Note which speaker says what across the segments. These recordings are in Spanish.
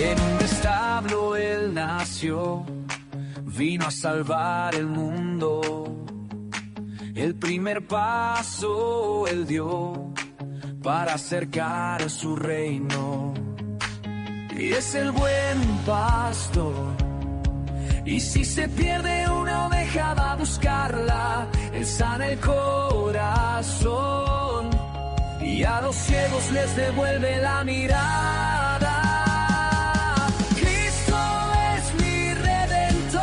Speaker 1: En un establo él nació, vino a salvar el mundo. El primer paso él dio para acercar su reino. Y es el buen pastor. Y si se pierde una oveja va a buscarla. Él sana el corazón y a los ciegos les devuelve la mirada. Cristo es mi redentor.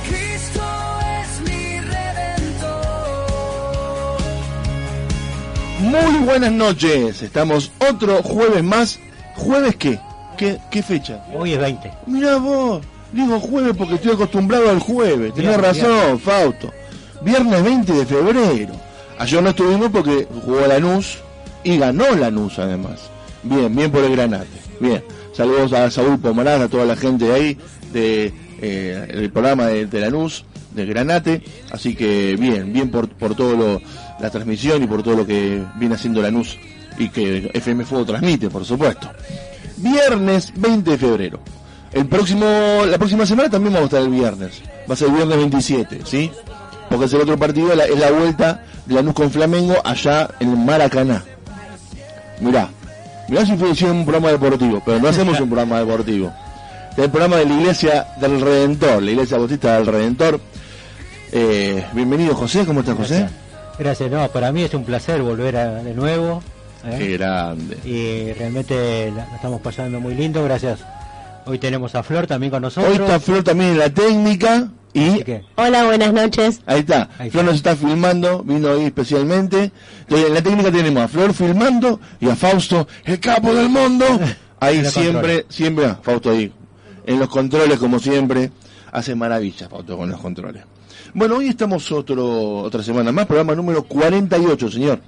Speaker 1: Cristo es mi redentor.
Speaker 2: Muy buenas noches. Estamos otro jueves más. ¿Jueves qué? ¿Qué fecha?
Speaker 3: Hoy es 20.
Speaker 2: Mirá vos, digo jueves porque estoy acostumbrado al jueves. Tenés razón, Fausto. Viernes 20 de febrero. Ayer no estuvimos porque jugó Lanús y ganó Lanús además. Bien por el Granate. Bien. Saludos a Saúl Pomarán, a toda la gente de ahí, el programa de Lanús, de Granate. Así que bien por todo la transmisión y por todo lo que viene haciendo Lanús y que FM Fuego transmite, por supuesto. Viernes 20 de febrero. La próxima semana también vamos a estar el viernes. Va a ser el viernes 27, ¿sí? Porque es el otro partido, es la vuelta de Lanús con Flamengo allá en el Maracaná. Mirá si fue un programa deportivo, pero no hacemos un programa deportivo. Es el programa de la Iglesia del Redentor, la Iglesia Bautista del Redentor. Bienvenido, José. ¿Cómo estás, José?
Speaker 3: Gracias, no, para mí es un placer volver de nuevo.
Speaker 2: Qué grande.
Speaker 3: Y realmente la estamos pasando muy lindo, gracias. Hoy tenemos a Flor también con nosotros.
Speaker 2: Hoy está Flor también en la técnica. Y
Speaker 4: hola, buenas noches.
Speaker 2: Ahí está. Flor nos está filmando, vino ahí especialmente. Entonces, en la técnica tenemos a Flor filmando y a Fausto, el capo del mundo. Ahí siempre, Fausto ahí. En los controles, como siempre, hace maravillas Fausto con los controles. Bueno, hoy estamos otra semana más, programa número 48, señor.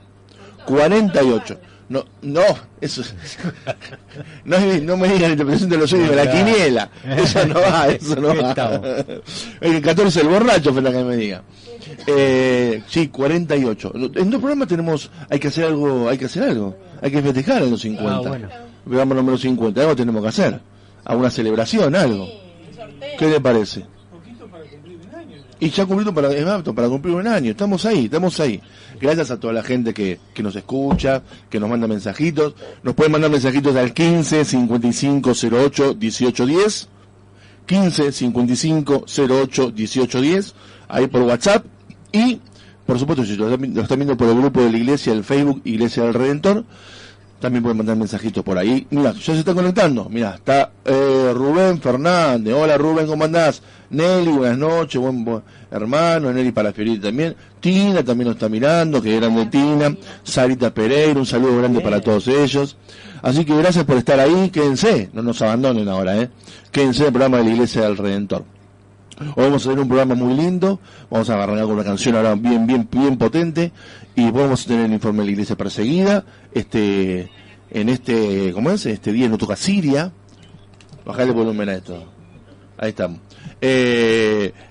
Speaker 2: 48. No, eso no me digan interpretación de los sueños de la quiniela. Eso no va. El 14 el borracho fue la que me diga. Sí, 48. En dos programas hay que hacer algo. Hay que festejar en los 50.
Speaker 3: Bueno.
Speaker 2: Programa número 50, algo tenemos que hacer. Alguna celebración, algo. ¿Qué le parece? Y ya cumplido para cumplir un año. Estamos ahí. Gracias a toda la gente que nos escucha, que nos manda mensajitos. Nos pueden mandar mensajitos al 15 55 08 18 10. 15 55 08 18 10. Ahí por WhatsApp. Y, por supuesto, si lo están viendo por el grupo de la iglesia, el Facebook, Iglesia del Redentor, también pueden mandar mensajitos por ahí. Mira, ya se está conectando. Mira, está Rubén Fernández. Hola Rubén, ¿cómo andás? Nelly, buenas noches, buen hermano. Nelly Palafioriti también. Tina también nos está mirando, que grande Tina. Sarita Pereira, un saludo grande para todos ellos. Así que gracias por estar ahí. Quédense, no nos abandonen ahora, Quédense en el programa de la Iglesia del Redentor. Hoy vamos a tener un programa muy lindo. Vamos a arrancar con una canción ahora bien potente. Y vamos a tener el informe de la Iglesia Perseguida. En este día nos toca Siria. Bajale el volumen a esto. Ahí estamos.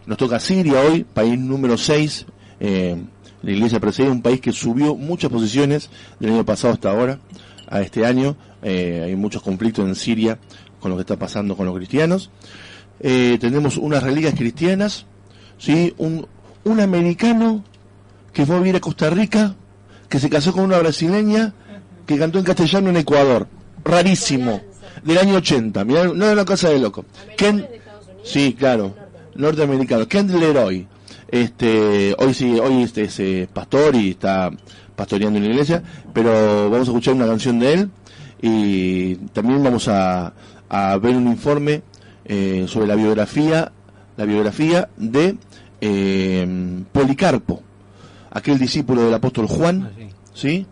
Speaker 2: Nos toca Siria hoy, país número 6. La Iglesia Perseguida, un país que subió muchas posiciones del año pasado hasta ahora, a este año. Hay muchos conflictos en Siria con lo que está pasando con los cristianos. Tenemos unas reliquias cristianas, ¿sí? Un americano que fue a vivir a Costa Rica, que se casó con una brasileña, que cantó en castellano en Ecuador. Rarísimo. Del año 80. Mirá, no era una cosa de loco. Sí, claro. Norteamericano. Kent Leroy. Hoy es pastor y está pastoreando en la iglesia, pero vamos a escuchar una canción de él y también vamos a ver un informe sobre la biografía de Policarpo, aquel discípulo del apóstol Juan, ¿sí?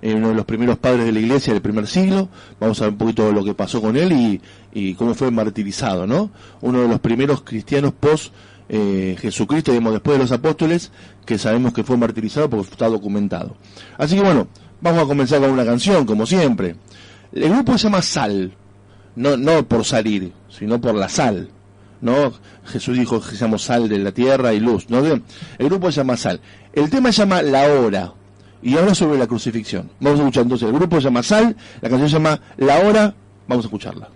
Speaker 2: Uno de los primeros padres de la iglesia del primer siglo. Vamos a ver un poquito lo que pasó con él y cómo fue martirizado, ¿no? Uno de los primeros cristianos post Jesucristo, digamos, después de los apóstoles, que sabemos que fue martirizado porque está documentado. Así que bueno, vamos a comenzar con una canción, como siempre. El grupo se llama Sal, no por salir, sino por la sal, ¿no? Jesús dijo que seamos sal de la tierra y luz, ¿no? El grupo se llama Sal. El tema se llama La Hora. y habla sobre la crucifixión. Vamos a escuchar entonces, el grupo se llama Sal, la canción se llama La Hora, vamos a escucharla.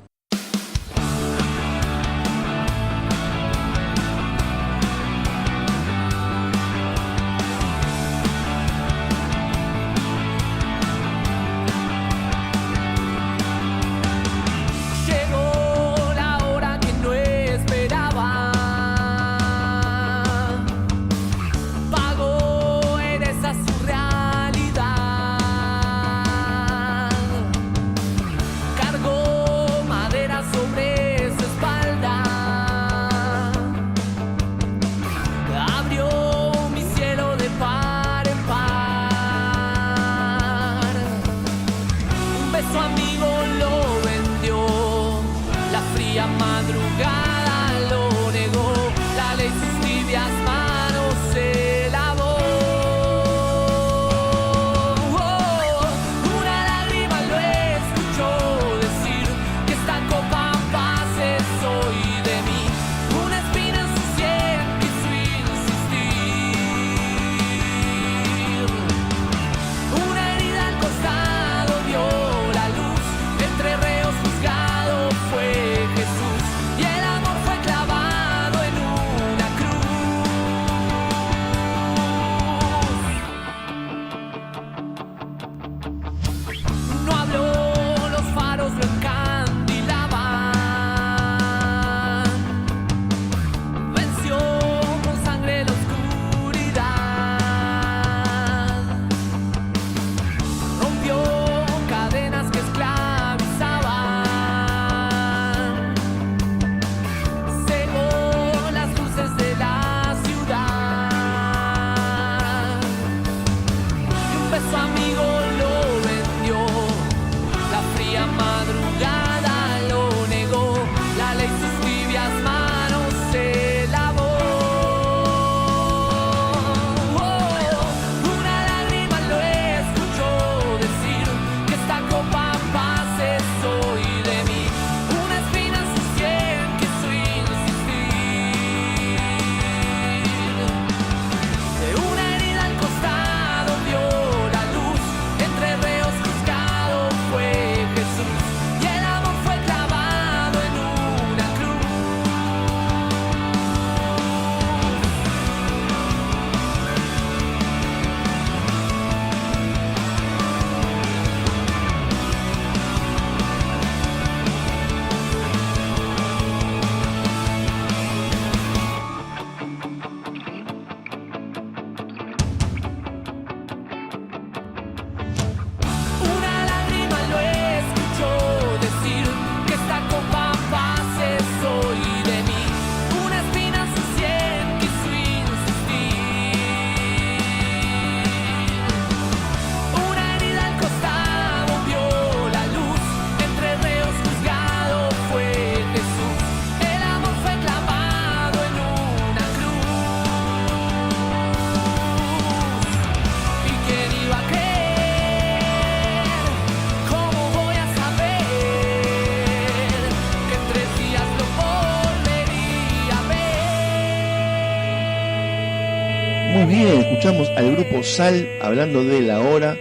Speaker 2: Muy bien, escuchamos al grupo Sal hablando de la hora.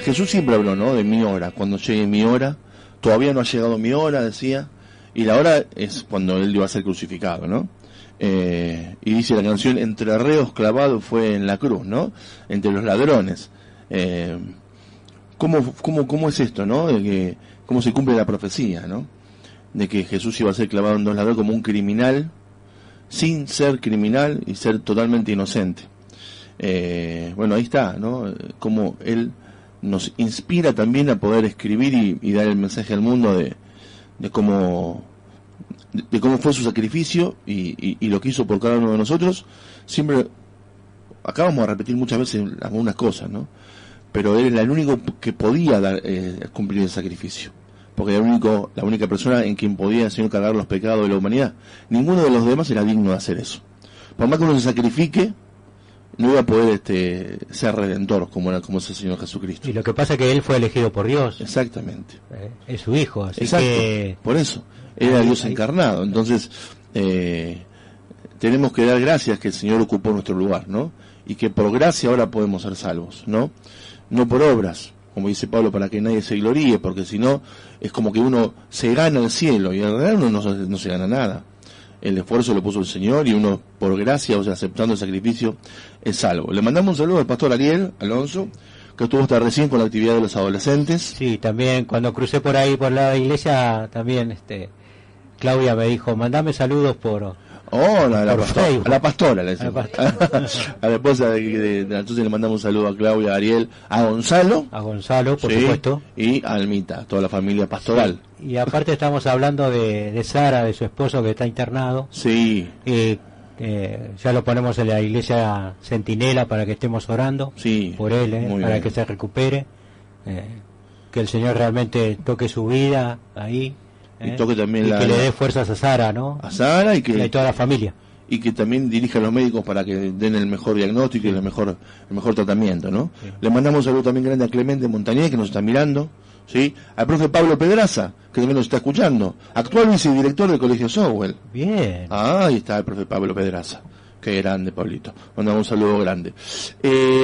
Speaker 2: Jesús siempre habló, ¿no?, de mi hora. Cuando llegue mi hora, todavía no ha llegado mi hora, decía. Y la hora es cuando él iba a ser crucificado, ¿no? Y dice la canción, entre reos clavado fue en la cruz, ¿no? Entre los ladrones. ¿Cómo es esto, no? De que, cómo se cumple la profecía, ¿no? De que Jesús iba a ser clavado en dos ladrones como un criminal, sin ser criminal y ser totalmente inocente. Bueno, ahí está, ¿no? Como él nos inspira también a poder escribir y dar el mensaje al mundo de cómo fue su sacrificio y lo que hizo por cada uno de nosotros. Siempre, acá vamos a repetir muchas veces algunas cosas, ¿no? Pero él era el único que podía cumplir el sacrificio, porque era la única persona en quien podía el Señor cargar los pecados de la humanidad. Ninguno de los demás era digno de hacer eso. Por más que uno se sacrifique, no iba a poder ser redentor como es el Señor Jesucristo.
Speaker 3: Y lo que pasa es que él fue elegido por Dios.
Speaker 2: Exactamente.
Speaker 3: Es su hijo, así
Speaker 2: exacto,
Speaker 3: que...
Speaker 2: por eso. Era Dios encarnado. Entonces, tenemos que dar gracias que el Señor ocupó nuestro lugar, ¿no? Y que por gracia ahora podemos ser salvos, ¿no? no por obras, como dice Pablo, para que nadie se gloríe, porque si no, es como que uno se gana el cielo, y en realidad uno no se gana nada. El esfuerzo lo puso el Señor, y uno, por gracia, o sea, aceptando el sacrificio, es salvo. Le mandamos un saludo al pastor Ariel Alonso, que estuvo hasta recién con la actividad de los adolescentes.
Speaker 3: Sí, también cuando crucé por ahí, por la iglesia, también Claudia me dijo, mandame saludos por...
Speaker 2: a la pastora, le
Speaker 3: a la
Speaker 2: decimos. A la esposa entonces le mandamos un saludo a Claudia, a Ariel, a Gonzalo,
Speaker 3: por supuesto,
Speaker 2: y a Almita, toda la familia pastoral.
Speaker 3: Sí. Y aparte estamos hablando de Sara, de su esposo que está internado.
Speaker 2: Sí.
Speaker 3: Ya lo ponemos en la iglesia Centinela para que estemos orando por él, para que se recupere, que el Señor realmente toque su vida ahí.
Speaker 2: Y toque también
Speaker 3: que le dé fuerzas a Sara, ¿no?
Speaker 2: A Sara y
Speaker 3: toda la familia.
Speaker 2: Y que también dirija a los médicos para que den el mejor diagnóstico y el mejor tratamiento, ¿no? Sí. Le mandamos un saludo también grande a Clemente Montañé, que nos está mirando, ¿sí? Al profe Pablo Pedraza, que también nos está escuchando, actual vicedirector del Colegio Sowell.
Speaker 3: Bien.
Speaker 2: Ahí está el profe Pablo Pedraza. Qué grande, Pablito. Mandamos un saludo grande.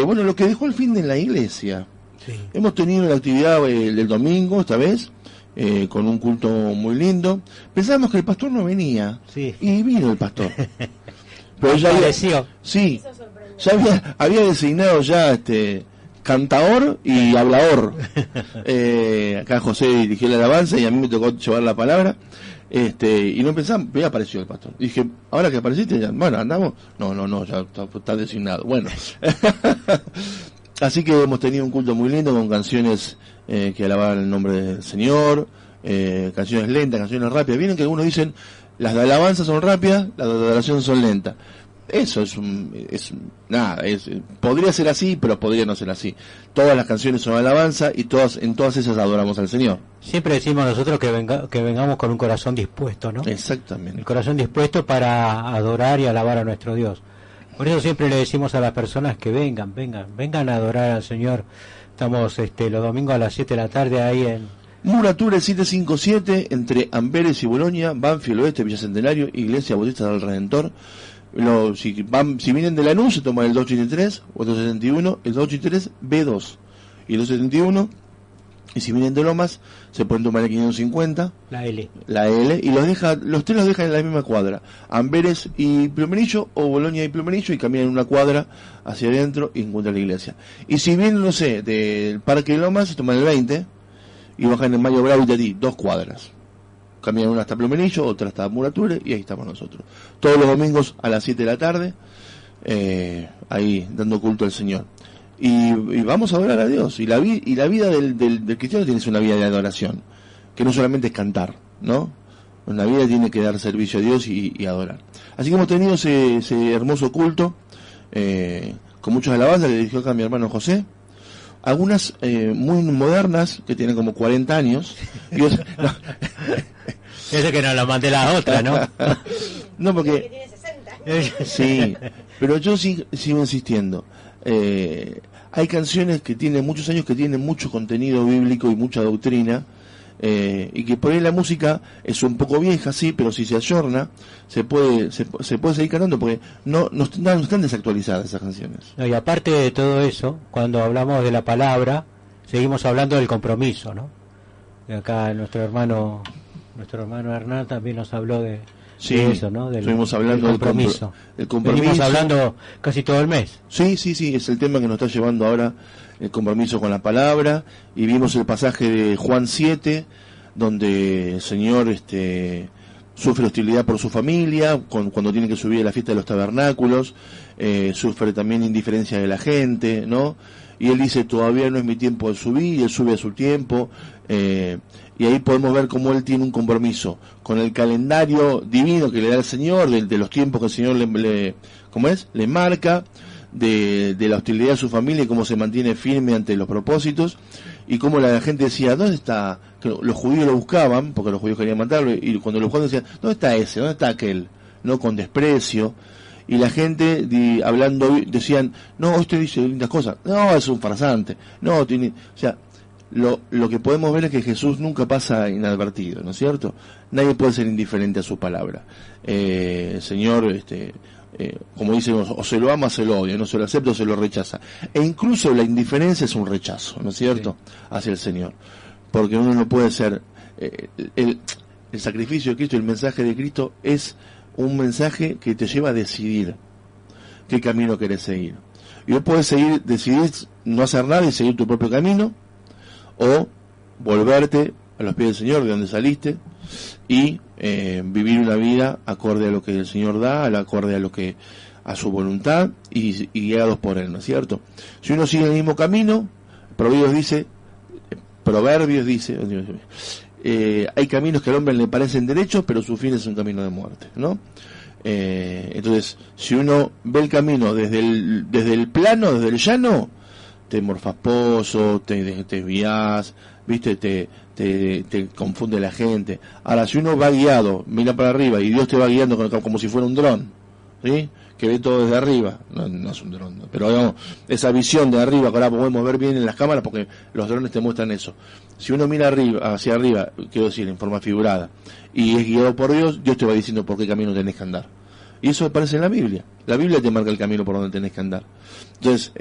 Speaker 2: Bueno, lo que dejó el fin de la iglesia. Sí. Hemos tenido la actividad del domingo, esta vez, con un culto muy lindo. Pensábamos que el pastor no venía,
Speaker 3: sí.
Speaker 2: Y vino el pastor. Pero ya había designado ya cantador y hablador. Acá José dirigió la alabanza y a mí me tocó llevar la palabra. Y no pensamos, ya apareció el pastor. Y dije, ahora que apareciste, ya, bueno, andamos. No, ya está designado. Bueno. Así que hemos tenido un culto muy lindo con canciones que alababan el nombre del Señor, canciones lentas, canciones rápidas. Vienen que algunos dicen, las de alabanza son rápidas, las de adoración son lentas. Eso podría ser así, pero podría no ser así. Todas las canciones son alabanza y en todas esas adoramos al Señor.
Speaker 3: Siempre decimos nosotros que vengamos con un corazón dispuesto, ¿no?
Speaker 2: Exactamente.
Speaker 3: El corazón dispuesto para adorar y alabar a nuestro Dios. Por eso siempre le decimos a las personas que vengan a adorar al Señor. Estamos los domingos a las 7 de la tarde ahí en
Speaker 2: Murature 757, entre Amberes y Bolonia, Banfield Oeste, Villa Centenario, Iglesia Bautista del Redentor. Si vienen de Lanús, se toman el 283 o el 271, el 283 B2 y el 271. Y si vienen de Lomas, se pueden tomar el 550, la L, y los tres los dejan en la misma cuadra, Amberes y Plumerillo, o Bolonia y Plumerillo, y caminan una cuadra hacia adentro y encuentran la iglesia. Y si vienen, no sé, del Parque de Lomas, se toman el 20 y bajan en Mayo Bravo y Tatí, 2 cuadras. Caminan una hasta Plumerillo, otra hasta Murature, y ahí estamos nosotros. Todos los domingos a las 7 de la tarde, ahí dando culto al Señor. Y vamos a adorar a Dios. Y la vida del cristiano tiene que ser una vida de adoración, que no solamente es cantar, ¿no? Una vida tiene que dar servicio a Dios y adorar. Así que hemos tenido ese hermoso culto, con muchas alabanzas. Le dirigió acá a mi hermano José. Algunas muy modernas, que tienen como 40 años.
Speaker 3: Ese que no la mandé la otra, ¿no?
Speaker 2: No, porque... Tiene 60. Sí, pero yo sigo insistiendo. Hay canciones que tienen muchos años, que tienen mucho contenido bíblico y mucha doctrina, y que por ahí la música es un poco vieja, sí, pero si se ayorna, se puede seguir cantando, porque no están desactualizadas esas canciones.
Speaker 3: No, y aparte de todo eso, cuando hablamos de la palabra, seguimos hablando del compromiso, ¿no? Y acá nuestro hermano Hernán también nos habló de eso, ¿no?
Speaker 2: Estuvimos hablando del compromiso.
Speaker 3: Venimos hablando casi todo el mes.
Speaker 2: Sí, es el tema que nos está llevando ahora, el compromiso con la palabra, y vimos el pasaje de Juan 7, donde el Señor sufre hostilidad por su familia, cuando tiene que subir a la fiesta de los tabernáculos, sufre también indiferencia de la gente, ¿no? Y Él dice, todavía no es mi tiempo de subir, y Él sube a su tiempo, y ahí podemos ver cómo Él tiene un compromiso con el calendario divino que le da el Señor, de los tiempos que el Señor le marca, de la hostilidad a su familia y cómo se mantiene firme ante los propósitos, y cómo la gente decía, ¿dónde está? Que los judíos lo buscaban, porque los judíos querían matarlo, y cuando lo buscaban decían, ¿dónde está ese? ¿Dónde está aquel? No, con desprecio. Y la gente hablando decían, no, usted dice lindas cosas, no, es un farsante, no, tiene, o sea, lo que podemos ver es que Jesús nunca pasa inadvertido, ¿no es cierto? Nadie puede ser indiferente a su palabra. El Señor como dicen, o se lo ama o se lo odia, no se lo acepta o se lo rechaza. E incluso la indiferencia es un rechazo, ¿no es cierto?, hacia el Señor. Porque uno no puede ser... el sacrificio de Cristo, el mensaje de Cristo es un mensaje que te lleva a decidir qué camino querés seguir. Y vos podés decidir no hacer nada y seguir tu propio camino, o volverte a los pies del Señor, de donde saliste, y vivir una vida acorde a lo que el Señor da, acorde a su voluntad, y guiados por Él, ¿no es cierto? Si uno sigue el mismo camino, Proverbios dice, hay caminos que al hombre le parecen derechos, pero su fin es un camino de muerte, ¿no? Entonces, si uno ve el camino desde el plano, desde el llano, te morfas pozo, te desvías, ¿viste? Te confunde la gente. Ahora, si uno va guiado, mira para arriba, y Dios te va guiando como si fuera un dron, ¿sí?, que ve todo desde arriba, no es un dron, ¿no?, pero digamos, esa visión de arriba, que ahora podemos ver bien en las cámaras, porque los drones te muestran eso. Si uno mira hacia arriba, quiero decir, en forma figurada, y es guiado por Dios, Dios te va diciendo por qué camino tenés que andar. Y eso aparece en la Biblia. La Biblia te marca el camino por donde tenés que andar. Entonces,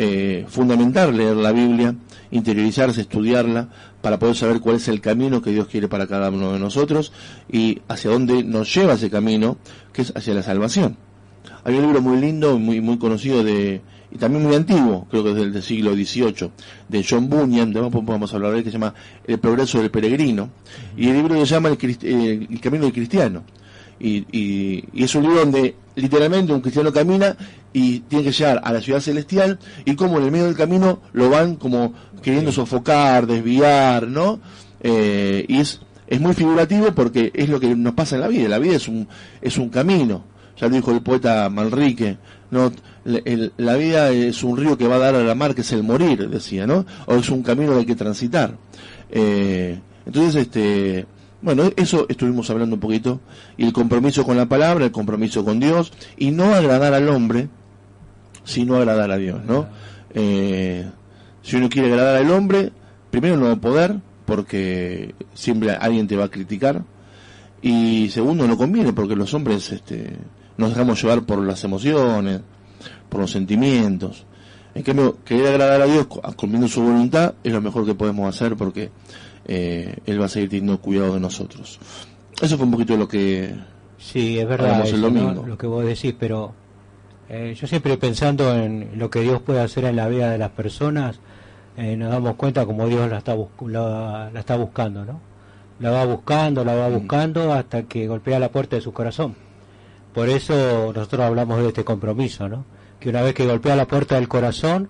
Speaker 2: fundamental leer la Biblia, interiorizarse, estudiarla, para poder saber cuál es el camino que Dios quiere para cada uno de nosotros, y hacia dónde nos lleva ese camino, que es hacia la salvación. Hay un libro muy lindo, muy conocido, y también muy antiguo, creo que es del siglo XVIII, de John Bunyan, después vamos a hablar de él, que se llama El progreso del peregrino, y el libro se llama El camino del cristiano, y es un libro donde literalmente un cristiano camina y tiene que llegar a la ciudad celestial, y como en el medio del camino lo van como queriendo sofocar, desviar, ¿no? Y es muy figurativo, porque es lo que nos pasa en la vida. La vida es un camino. Ya lo dijo el poeta Manrique, ¿no? La vida es un río que va a dar a la mar, que es el morir, decía, ¿no? O es un camino que hay que transitar. Entonces, bueno, eso estuvimos hablando un poquito, y el compromiso con la palabra, el compromiso con Dios, y no agradar al hombre, sino agradar a Dios, ¿no? Si uno quiere agradar al hombre, primero no va a poder, porque siempre alguien te va a criticar, y segundo, no conviene, porque los hombres nos dejamos llevar por las emociones, por los sentimientos. En cambio, querer agradar a Dios cumpliendo su voluntad es lo mejor que podemos hacer, porque Él va a seguir teniendo cuidado de nosotros. Eso fue un poquito de lo que
Speaker 3: sí, es verdad, eso, el domingo, ¿no?, lo que vos decís, pero yo siempre pensando en lo que Dios puede hacer en la vida de las personas, nos damos cuenta como Dios la está buscando, ¿no? La va buscando hasta que golpea la puerta de su corazón. Por eso nosotros hablamos de este compromiso, ¿no? Que una vez que golpea la puerta del corazón,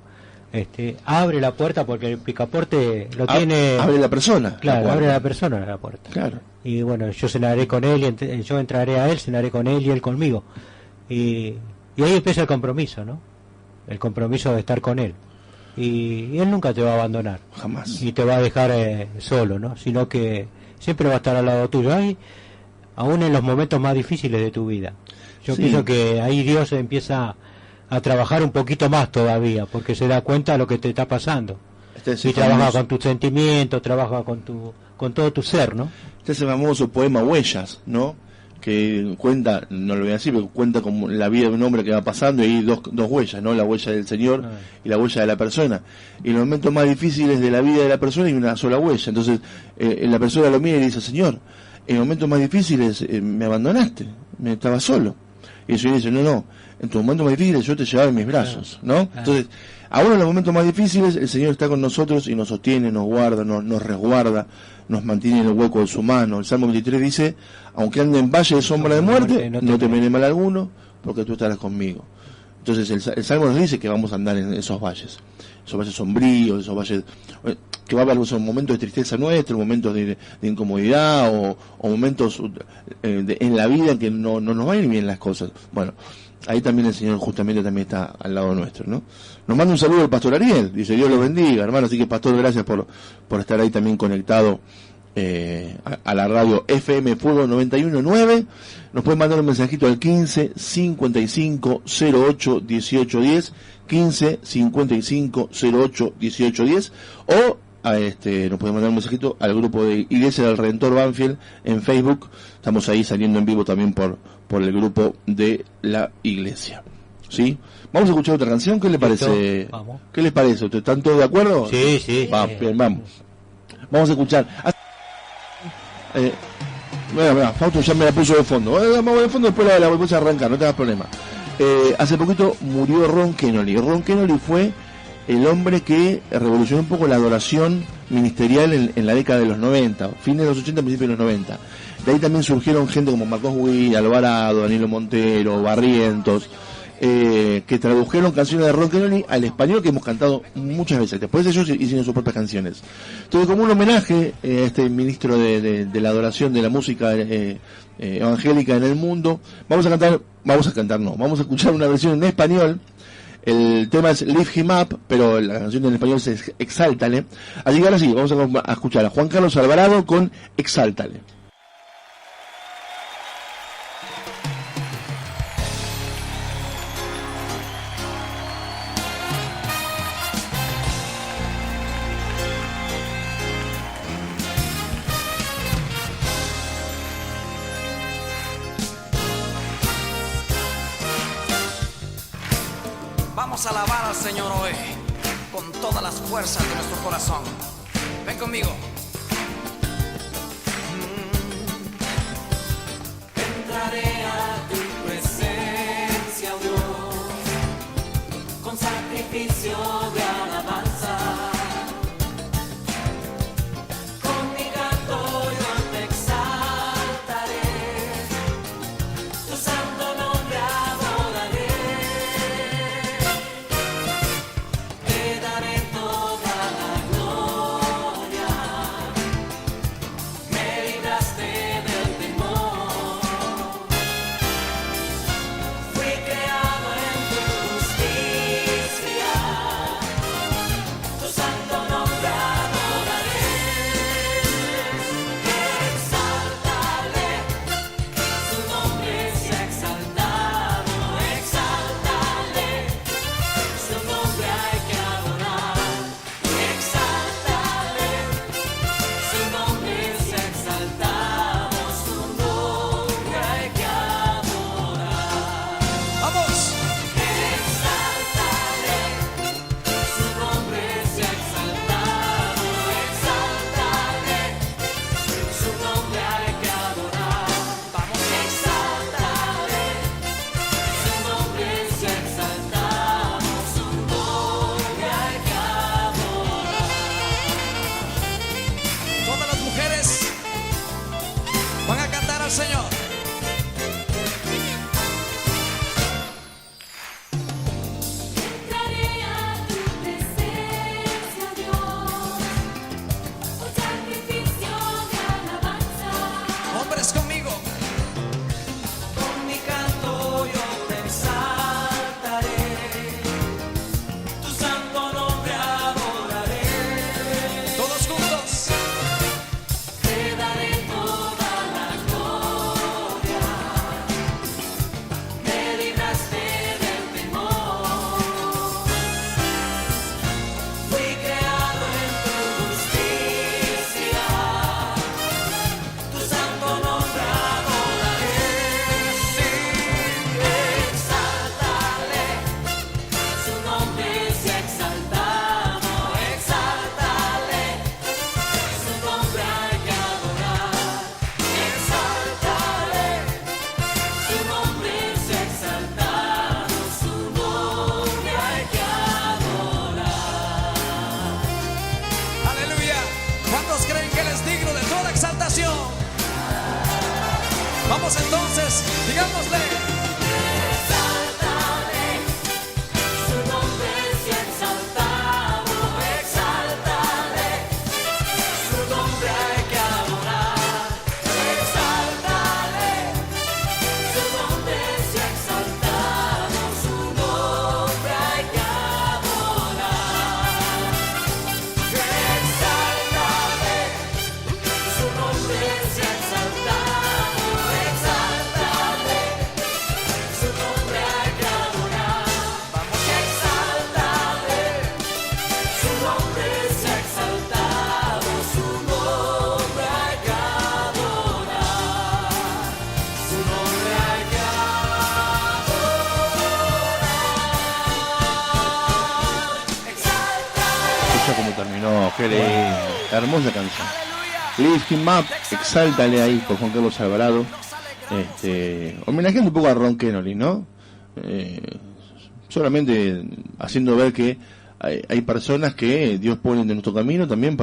Speaker 3: abre la puerta, porque el picaporte lo tiene...
Speaker 2: Abre la persona.
Speaker 3: Claro, abre la persona la puerta.
Speaker 2: Claro.
Speaker 3: Y bueno, yo cenaré con él, yo entraré a él, cenaré con él y él conmigo. Y ahí empieza el compromiso, ¿no? El compromiso de estar con él. Y él nunca te va a abandonar.
Speaker 2: Jamás.
Speaker 3: Ni te va a dejar solo, ¿no? Sino que siempre va a estar al lado tuyo. Aún en los momentos más difíciles de tu vida. Yo pienso que ahí Dios empieza a trabajar un poquito más todavía, porque se da cuenta de lo que te está pasando. Y trabaja con tus sentimientos, trabaja con todo tu ser, ¿no?
Speaker 2: Ese famoso poema Huellas, ¿no? Que cuenta, no lo voy a decir, pero cuenta como la vida de un hombre que va pasando, y hay dos huellas, ¿no? La huella del Señor y la huella de la persona. Y en los momentos más difíciles de la vida de la persona hay una sola huella. Entonces, la persona lo mira y dice: Señor, en momentos más difíciles me abandonaste, me estaba solo. Y el Señor dice: no, en tus momentos más difíciles yo te llevaba en mis brazos, ¿no? Entonces, ahora en los momentos más difíciles el Señor está con nosotros y nos sostiene, nos guarda, nos resguarda, nos mantiene en el hueco de su mano. El Salmo 23 dice: aunque ande en valle de sombra de muerte, no temeré mal alguno, porque tú estarás conmigo. Entonces el Salmo nos dice que vamos a andar en esos valles sombríos, esos valles que va a haber esos momentos de tristeza nuestra, momentos de incomodidad, o momentos en la vida en que no nos van a ir bien las cosas. Bueno, ahí también el Señor justamente también está al lado nuestro, ¿no? Nos manda un saludo el pastor Ariel, dice: Dios lo bendiga, hermano. Así que, pastor, gracias por estar ahí también conectado a la radio FM Fútbol 91.9. Nos pueden mandar un mensajito al 15 55 08 18 10, 15 55 08 18 10, o nos pueden mandar un mensajito al grupo de Iglesia del Redentor Banfield en Facebook. Estamos ahí saliendo en vivo también por el grupo de la iglesia. ¿Sí? Vamos a escuchar otra canción. ¿Qué le parece?
Speaker 3: Vamos.
Speaker 2: ¿Qué les parece? ¿Ustedes están todos de acuerdo?
Speaker 3: Sí, sí.
Speaker 2: Bien, vamos. Vamos a escuchar. Mira, Fausto ya me la puso de fondo. Vamos de fondo, después la volvemos a arrancar, no te hagas problema. Hace poquito murió Ron Kenoly. Ron Kenoly fue el hombre que revolucionó un poco la adoración ministerial en la década de los 90, fines de los 80, principios de los 90. De ahí también surgieron gente como Marcos Witt, Alvarado, Danilo Montero, Barrientos, que tradujeron canciones de Ron Kenoly al español que hemos cantado muchas veces. Después ellos hicieron sus propias canciones. Entonces, como un homenaje a este ministro de la adoración de la música evangélica en el mundo, vamos a escuchar una versión en español. El tema es Lift Him Up, pero la canción en español es Exáltale. Así que ahora sí, vamos a escuchar a Juan Carlos Alvarado con Exáltale.
Speaker 4: Vamos a alabar al Señor hoy con todas las fuerzas de nuestro corazón. Ven conmigo.
Speaker 1: Entraré a tu presencia, oh Dios, con sacrificio de alabanza. Con mi canto yo te exaltaré, tu santo nombre adoraré. Te daré toda la gloria, me libraste del temor. Fui creado en tu justicia, tu santo nombre adoraré. Exáltale, su nombre sea exaltado. Exáltale, su nombre hay que adorar. Exáltale, su nombre sea exaltado. Su nombre hay que adorar.
Speaker 4: ¡Vamos!
Speaker 1: Exáltale, su nombre sea exaltado. Exáltale, su nombre hay que adorar. Vamos, exáltale, su nombre sea exaltado. Su nombre hay que adorar.
Speaker 4: Todas las mujeres van a cantar al Señor.
Speaker 1: Entraré a tu presencia, Dios, con sacrificio de alabanza.
Speaker 4: Hombres conmigo.
Speaker 1: Con mi canto yo te exaltaré, tu santo nombre adoraré.
Speaker 4: Todos juntos.
Speaker 1: Te daré toda la gloria, me libraste del temor. Fui creado en tu justicia, tu santo nombre adoraré. Exáltale, su nombre sea exaltado. Exáltale, su nombre hay que adorar. Exáltale, su nombre sea exaltado. Su nombre hay que adorar.
Speaker 4: Aleluya. ¿Cuántos creen que Él es digno de toda exaltación? Vamos entonces, digámosle.
Speaker 1: Exáltale, su nombre sea exaltado. Exáltale, su nombre hay que adorar. Exáltale, su nombre sea exaltado. Su nombre hay que adorar. Exáltale, su nombre sea exaltado. Exáltale,
Speaker 2: Qué hermosa canción. Lift Him Up, Exáltale, ahí por Juan Carlos Alvarado. Homenajeando un poco a Ron Kenoly, ¿no? Solamente haciendo ver que hay personas que Dios pone en nuestro camino también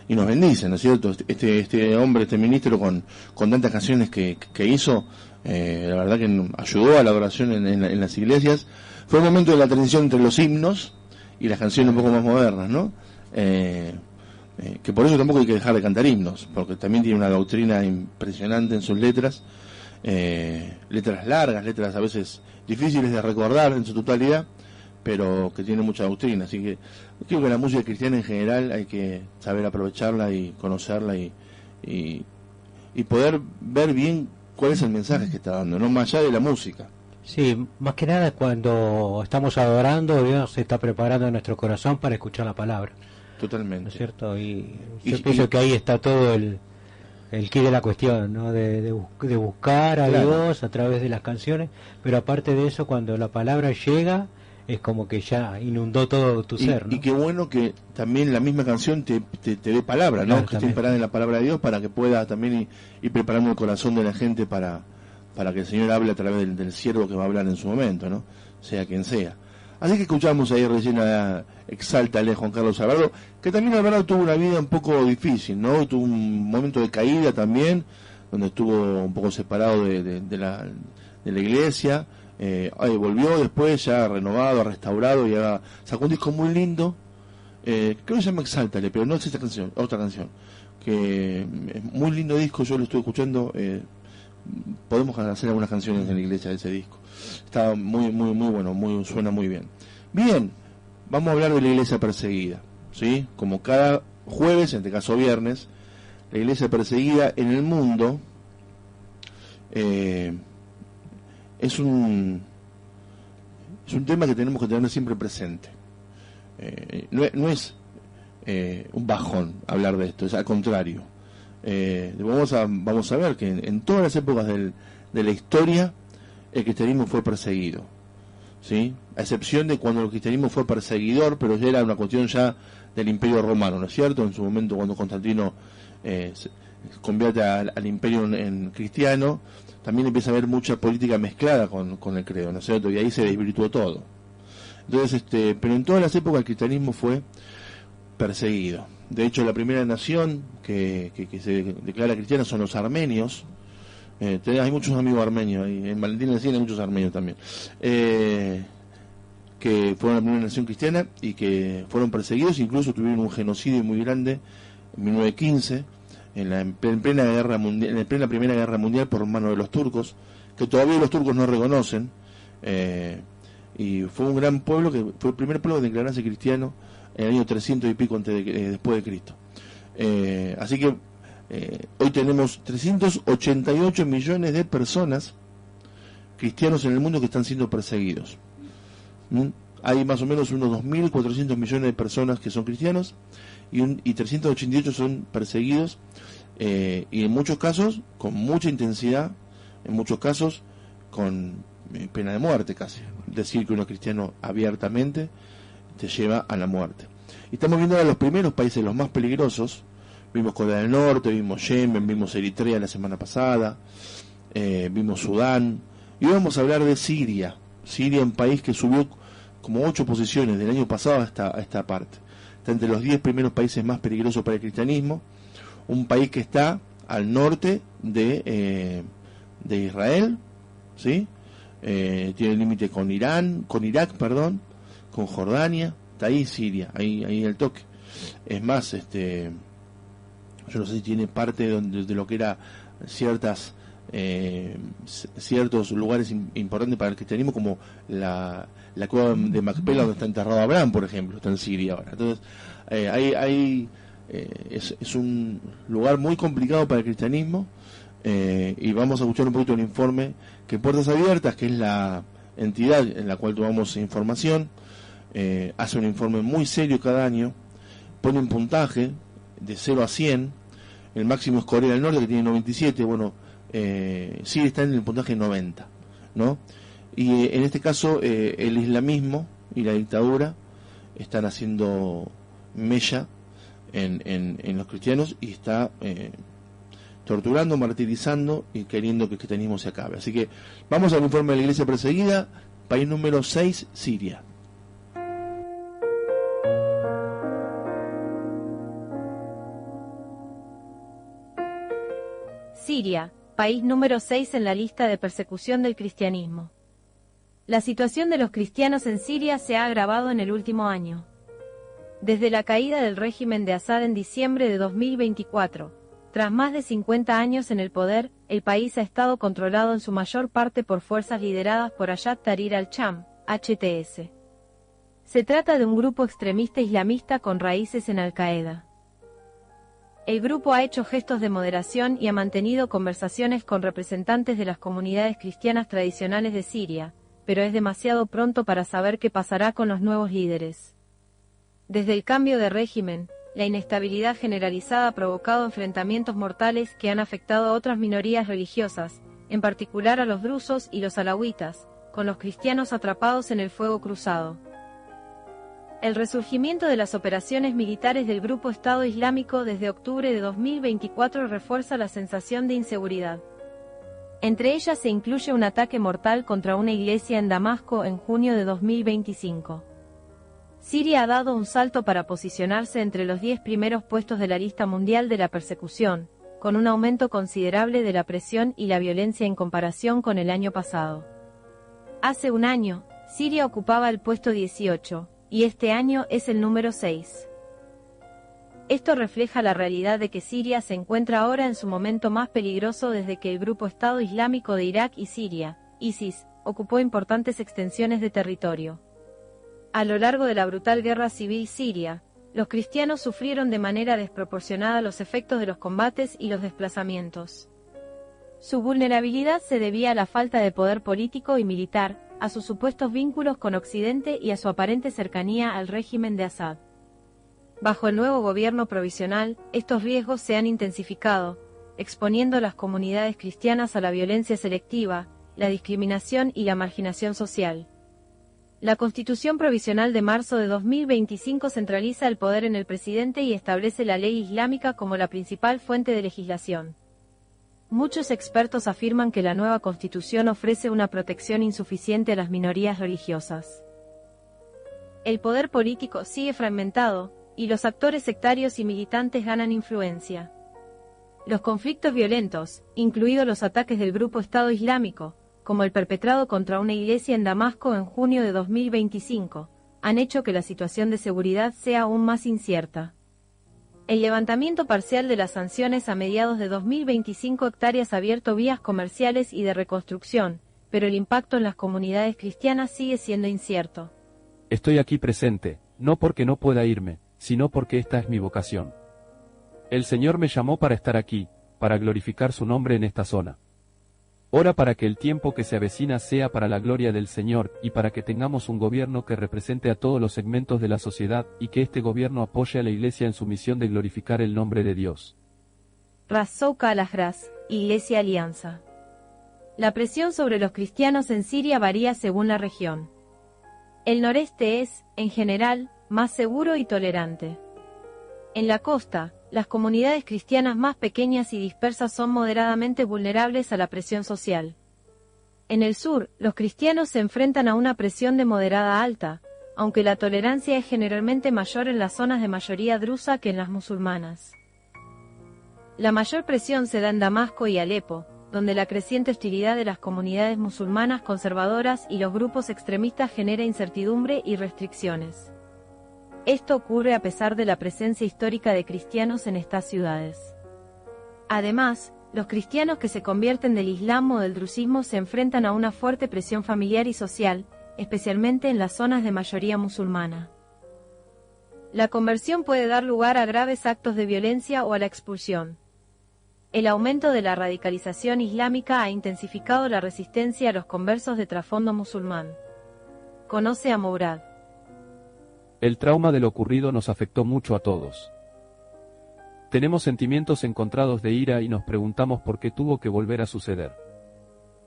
Speaker 2: y nos bendicen, ¿no es cierto? Este hombre, este ministro con tantas canciones que hizo, la verdad que ayudó a la adoración en las iglesias. Fue un momento de la transición entre los himnos y las canciones un poco más modernas, ¿no? Que por eso tampoco hay que dejar de cantar himnos, porque también tiene una doctrina impresionante en sus letras, letras largas, letras a veces difíciles de recordar en su totalidad, pero que tiene mucha doctrina. Así que creo que la música cristiana en general hay que saber aprovecharla y conocerla y poder ver bien cuál es el mensaje que está dando, no más allá de la música.
Speaker 3: Sí, más que nada cuando estamos adorando, Dios se está preparando en nuestro corazón para escuchar la palabra.
Speaker 2: Totalmente.
Speaker 3: ¿No es cierto? Y yo pienso que ahí está todo el quid de la cuestión, ¿no? De buscar a Dios a través de las canciones, pero aparte de eso, cuando la palabra llega, es como que ya inundó todo tu ser, ¿no?
Speaker 2: Y qué bueno que también la misma canción te dé palabra, ¿no? Claro, que esté inspirada en la palabra de Dios para que pueda también ir preparando el corazón de la gente para que el Señor hable a través del siervo que va a hablar en su momento, ¿no? Sea quien sea. Así que escuchamos ahí recién a Exáltale, Juan Carlos Alvarado, que también Alvarado tuvo una vida un poco difícil, ¿no? Tuvo un momento de caída también, donde estuvo un poco separado de la iglesia, volvió después ya renovado, restaurado, y sacó un disco muy lindo, creo que se llama Exáltale, pero no es esta canción, otra canción, que es muy lindo disco, yo lo estuve escuchando, podemos hacer algunas canciones en la iglesia de ese disco. Está muy bueno, suena muy bien. Bien, vamos a hablar de la iglesia perseguida, ¿sí? Como cada jueves, en este caso viernes, la iglesia perseguida en el mundo es un tema que tenemos que tener siempre presente. No es un bajón hablar de esto, es al contrario. Vamos a ver que en todas las épocas de la historia el cristianismo fue perseguido, ¿sí? A excepción de cuando el cristianismo fue perseguidor, pero ya era una cuestión ya del Imperio Romano, ¿no es cierto? En su momento, cuando Constantino se convierte al imperio en cristiano, también empieza a haber mucha política mezclada con el credo, ¿no es cierto? Y ahí se desvirtuó todo. Entonces, pero en todas las épocas el cristianismo fue perseguido. De hecho, la primera nación que se declara cristiana son los armenios. Hay muchos amigos armenios, y en Valentín de Cien hay muchos armenios también, que fueron la primera nación cristiana y que fueron perseguidos, incluso tuvieron un genocidio muy grande en 1915, en plena guerra mundial, en plena Primera Guerra Mundial, por mano de los turcos, que todavía los turcos no reconocen, y fue un gran pueblo, que fue el primer pueblo de declararse cristiano en el año 300 y pico después de Cristo. Así que hoy tenemos 388 millones de personas cristianos en el mundo que están siendo perseguidos. Hay más o menos unos 2.400 millones de personas que son cristianos y 388 son perseguidos, y en muchos casos con mucha intensidad, en muchos casos con pena de muerte casi. Decir que uno es cristiano abiertamente te lleva a la muerte. Y estamos viendo ahora los primeros países, los más peligrosos. Vimos Corea del Norte, vimos Yemen, vimos Eritrea la semana pasada, vimos Sudán, y hoy vamos a hablar de Siria. Siria, un país que subió como 8 posiciones del año pasado a esta parte. Está entre los 10 primeros países más peligrosos para el cristianismo. Un país que está al norte de Israel, ¿sí? Tiene límite con Irak, con Jordania. Está ahí Siria, ahí el toque. Es más, yo no sé si tiene parte de lo que era ciertos lugares importantes para el cristianismo, como la cueva de Macpela, donde está enterrado Abraham, por ejemplo, está en Siria ahora. Entonces, es un lugar muy complicado para el cristianismo, y vamos a escuchar un poquito el informe que Puertas Abiertas, que es la entidad en la cual tomamos información, hace un informe muy serio cada año, pone un puntaje de 0 a 100, el máximo es Corea del Norte, que tiene 97, Siria está en el puntaje 90, ¿no? Y en este caso el islamismo y la dictadura están haciendo mella en los cristianos y está torturando, martirizando y queriendo que el cristianismo se acabe. Así que vamos al informe de la iglesia perseguida, país número 6, Siria.
Speaker 5: Siria, país número 6 en la lista de persecución del cristianismo. La situación de los cristianos en Siria se ha agravado en el último año. Desde la caída del régimen de Assad en diciembre de 2024, tras más de 50 años en el poder, el país ha estado controlado en su mayor parte por fuerzas lideradas por Hayat Tahrir al-Sham, HTS. Se trata de un grupo extremista islamista con raíces en Al-Qaeda. El grupo ha hecho gestos de moderación y ha mantenido conversaciones con representantes de las comunidades cristianas tradicionales de Siria, pero es demasiado pronto para saber qué pasará con los nuevos líderes. Desde el cambio de régimen, la inestabilidad generalizada ha provocado enfrentamientos mortales que han afectado a otras minorías religiosas, en particular a los drusos y los alawitas, con los cristianos atrapados en el fuego cruzado. El resurgimiento de las operaciones militares del grupo Estado Islámico desde octubre de 2024 refuerza la sensación de inseguridad. Entre ellas se incluye un ataque mortal contra una iglesia en Damasco en junio de 2025. Siria ha dado un salto para posicionarse entre los 10 primeros puestos de la lista mundial de la persecución, con un aumento considerable de la presión y la violencia en comparación con el año pasado. Hace un año, Siria ocupaba el puesto 18, y este año es el número 6. Esto refleja la realidad de que Siria se encuentra ahora en su momento más peligroso desde que el grupo Estado Islámico de Irak y Siria, ISIS, ocupó importantes extensiones de territorio. A lo largo de la brutal guerra civil siria, los cristianos sufrieron de manera desproporcionada los efectos de los combates y los desplazamientos. Su vulnerabilidad se debía a la falta de poder político y militar, a sus supuestos vínculos con Occidente y a su aparente cercanía al régimen de Assad. Bajo el nuevo gobierno provisional, estos riesgos se han intensificado, exponiendo a las comunidades cristianas a la violencia selectiva, la discriminación y la marginación social. La Constitución Provisional de marzo de 2025 centraliza el poder en el presidente y establece la ley islámica como la principal fuente de legislación. Muchos expertos afirman que la nueva Constitución ofrece una protección insuficiente a las minorías religiosas. El poder político sigue fragmentado, y los actores sectarios y militantes ganan influencia. Los conflictos violentos, incluidos los ataques del grupo Estado Islámico, como el perpetrado contra una iglesia en Damasco en junio de 2025, han hecho que la situación de seguridad sea aún más incierta. El levantamiento parcial de las sanciones a mediados de 2025 hectáreas ha abierto vías comerciales y de reconstrucción, pero el impacto en las comunidades cristianas sigue siendo incierto.
Speaker 6: Estoy aquí presente, no porque no pueda irme, sino porque esta es mi vocación. El Señor me llamó para estar aquí, para glorificar su nombre en esta zona. Ora para que el tiempo que se avecina sea para la gloria del Señor, y para que tengamos un gobierno que represente a todos los segmentos de la sociedad, y que este gobierno apoye a la Iglesia en su misión de glorificar el nombre de Dios.
Speaker 5: Razzouka al-Ahraz, Iglesia Alianza. La presión sobre los cristianos en Siria varía según la región. El noreste es, en general, más seguro y tolerante. En la costa, las comunidades cristianas más pequeñas y dispersas son moderadamente vulnerables a la presión social. En el sur, los cristianos se enfrentan a una presión de moderada a alta, aunque la tolerancia es generalmente mayor en las zonas de mayoría drusa que en las musulmanas. La mayor presión se da en Damasco y Alepo, donde la creciente hostilidad de las comunidades musulmanas conservadoras y los grupos extremistas genera incertidumbre y restricciones. Esto ocurre a pesar de la presencia histórica de cristianos en estas ciudades. Además, los cristianos que se convierten del Islam o del drusismo se enfrentan a una fuerte presión familiar y social, especialmente en las zonas de mayoría musulmana. La conversión puede dar lugar a graves actos de violencia o a la expulsión. El aumento de la radicalización islámica ha intensificado la resistencia a los conversos de trasfondo musulmán. Conoce a Mourad.
Speaker 6: El trauma de lo ocurrido nos afectó mucho a todos. Tenemos sentimientos encontrados de ira y nos preguntamos por qué tuvo que volver a suceder.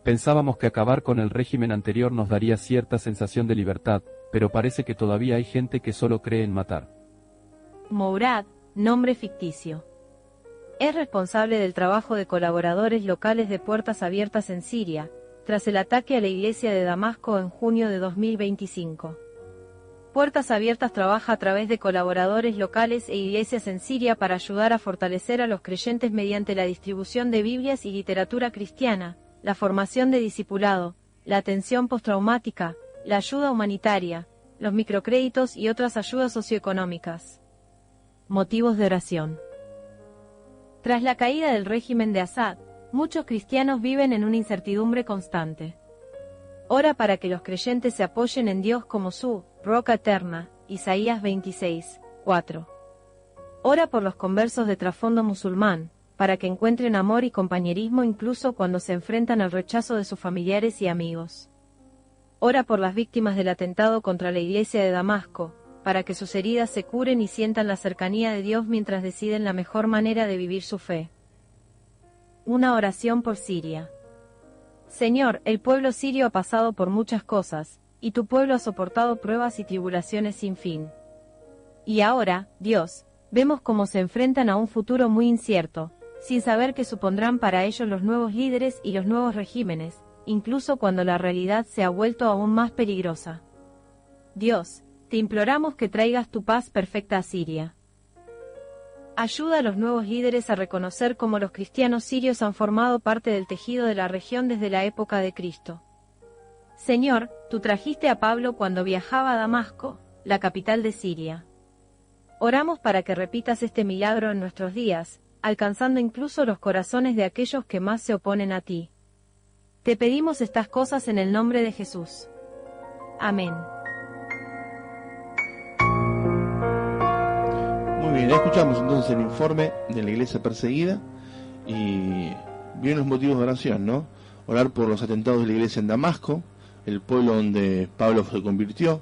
Speaker 6: Pensábamos que acabar con el régimen anterior nos daría cierta sensación de libertad, pero parece que todavía hay gente que solo cree en matar.
Speaker 5: Mourad, nombre ficticio. Es responsable del trabajo de colaboradores locales de Puertas Abiertas en Siria, tras el ataque a la iglesia de Damasco en junio de 2025. Puertas Abiertas trabaja a través de colaboradores locales e iglesias en Siria para ayudar a fortalecer a los creyentes mediante la distribución de Biblias y literatura cristiana, la formación de discipulado, la atención postraumática, la ayuda humanitaria, los microcréditos y otras ayudas socioeconómicas. Motivos de oración. Tras la caída del régimen de Assad, muchos cristianos viven en una incertidumbre constante. Ora para que los creyentes se apoyen en Dios como su roca eterna, Isaías 26, 4. Ora por los conversos de trasfondo musulmán, para que encuentren amor y compañerismo incluso cuando se enfrentan al rechazo de sus familiares y amigos. Ora por las víctimas del atentado contra la iglesia de Damasco, para que sus heridas se curen y sientan la cercanía de Dios mientras deciden la mejor manera de vivir su fe. Una oración por Siria. Señor, el pueblo sirio ha pasado por muchas cosas, y tu pueblo ha soportado pruebas y tribulaciones sin fin. Y ahora, Dios, vemos cómo se enfrentan a un futuro muy incierto, sin saber qué supondrán para ellos los nuevos líderes y los nuevos regímenes, incluso cuando la realidad se ha vuelto aún más peligrosa. Dios, te imploramos que traigas tu paz perfecta a Siria. Ayuda a los nuevos líderes a reconocer cómo los cristianos sirios han formado parte del tejido de la región desde la época de Cristo. Señor, tú trajiste a Pablo cuando viajaba a Damasco, la capital de Siria. Oramos para que repitas este milagro en nuestros días, alcanzando incluso los corazones de aquellos que más se oponen a ti. Te pedimos estas cosas en el nombre de Jesús. Amén.
Speaker 2: Muy bien, escuchamos entonces el informe de la iglesia perseguida y bien los motivos de oración, ¿no? Orar por los atentados de la iglesia en Damasco, el pueblo donde Pablo se convirtió,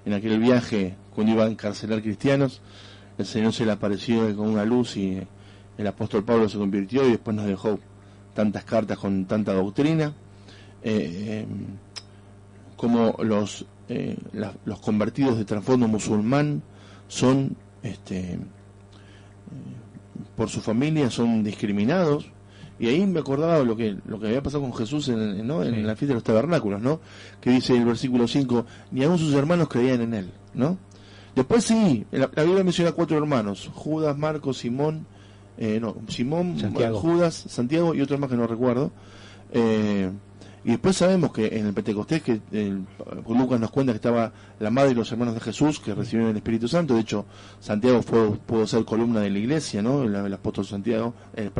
Speaker 2: en aquel viaje cuando iba a encarcelar cristianos, el Señor se le apareció con una luz y el apóstol Pablo se convirtió y después nos dejó tantas cartas con tanta doctrina, como los convertidos de trasfondo musulmán son por su familia son discriminados. Y ahí me acordaba lo que había pasado con Jesús en la fiesta de los tabernáculos, ¿no? Que dice el versículo 5, ni aun sus hermanos creían en él, ¿no? Después sí, la Biblia menciona 4 hermanos, Judas, Marcos, Simón, Santiago. Judas, Santiago y otro más que no recuerdo. Y después sabemos que en el Pentecostés, que Lucas nos cuenta que estaba la madre y los hermanos de Jesús que recibieron el Espíritu Santo. De hecho, Santiago pudo ser columna de la iglesia, ¿no? El apóstol Santiago, el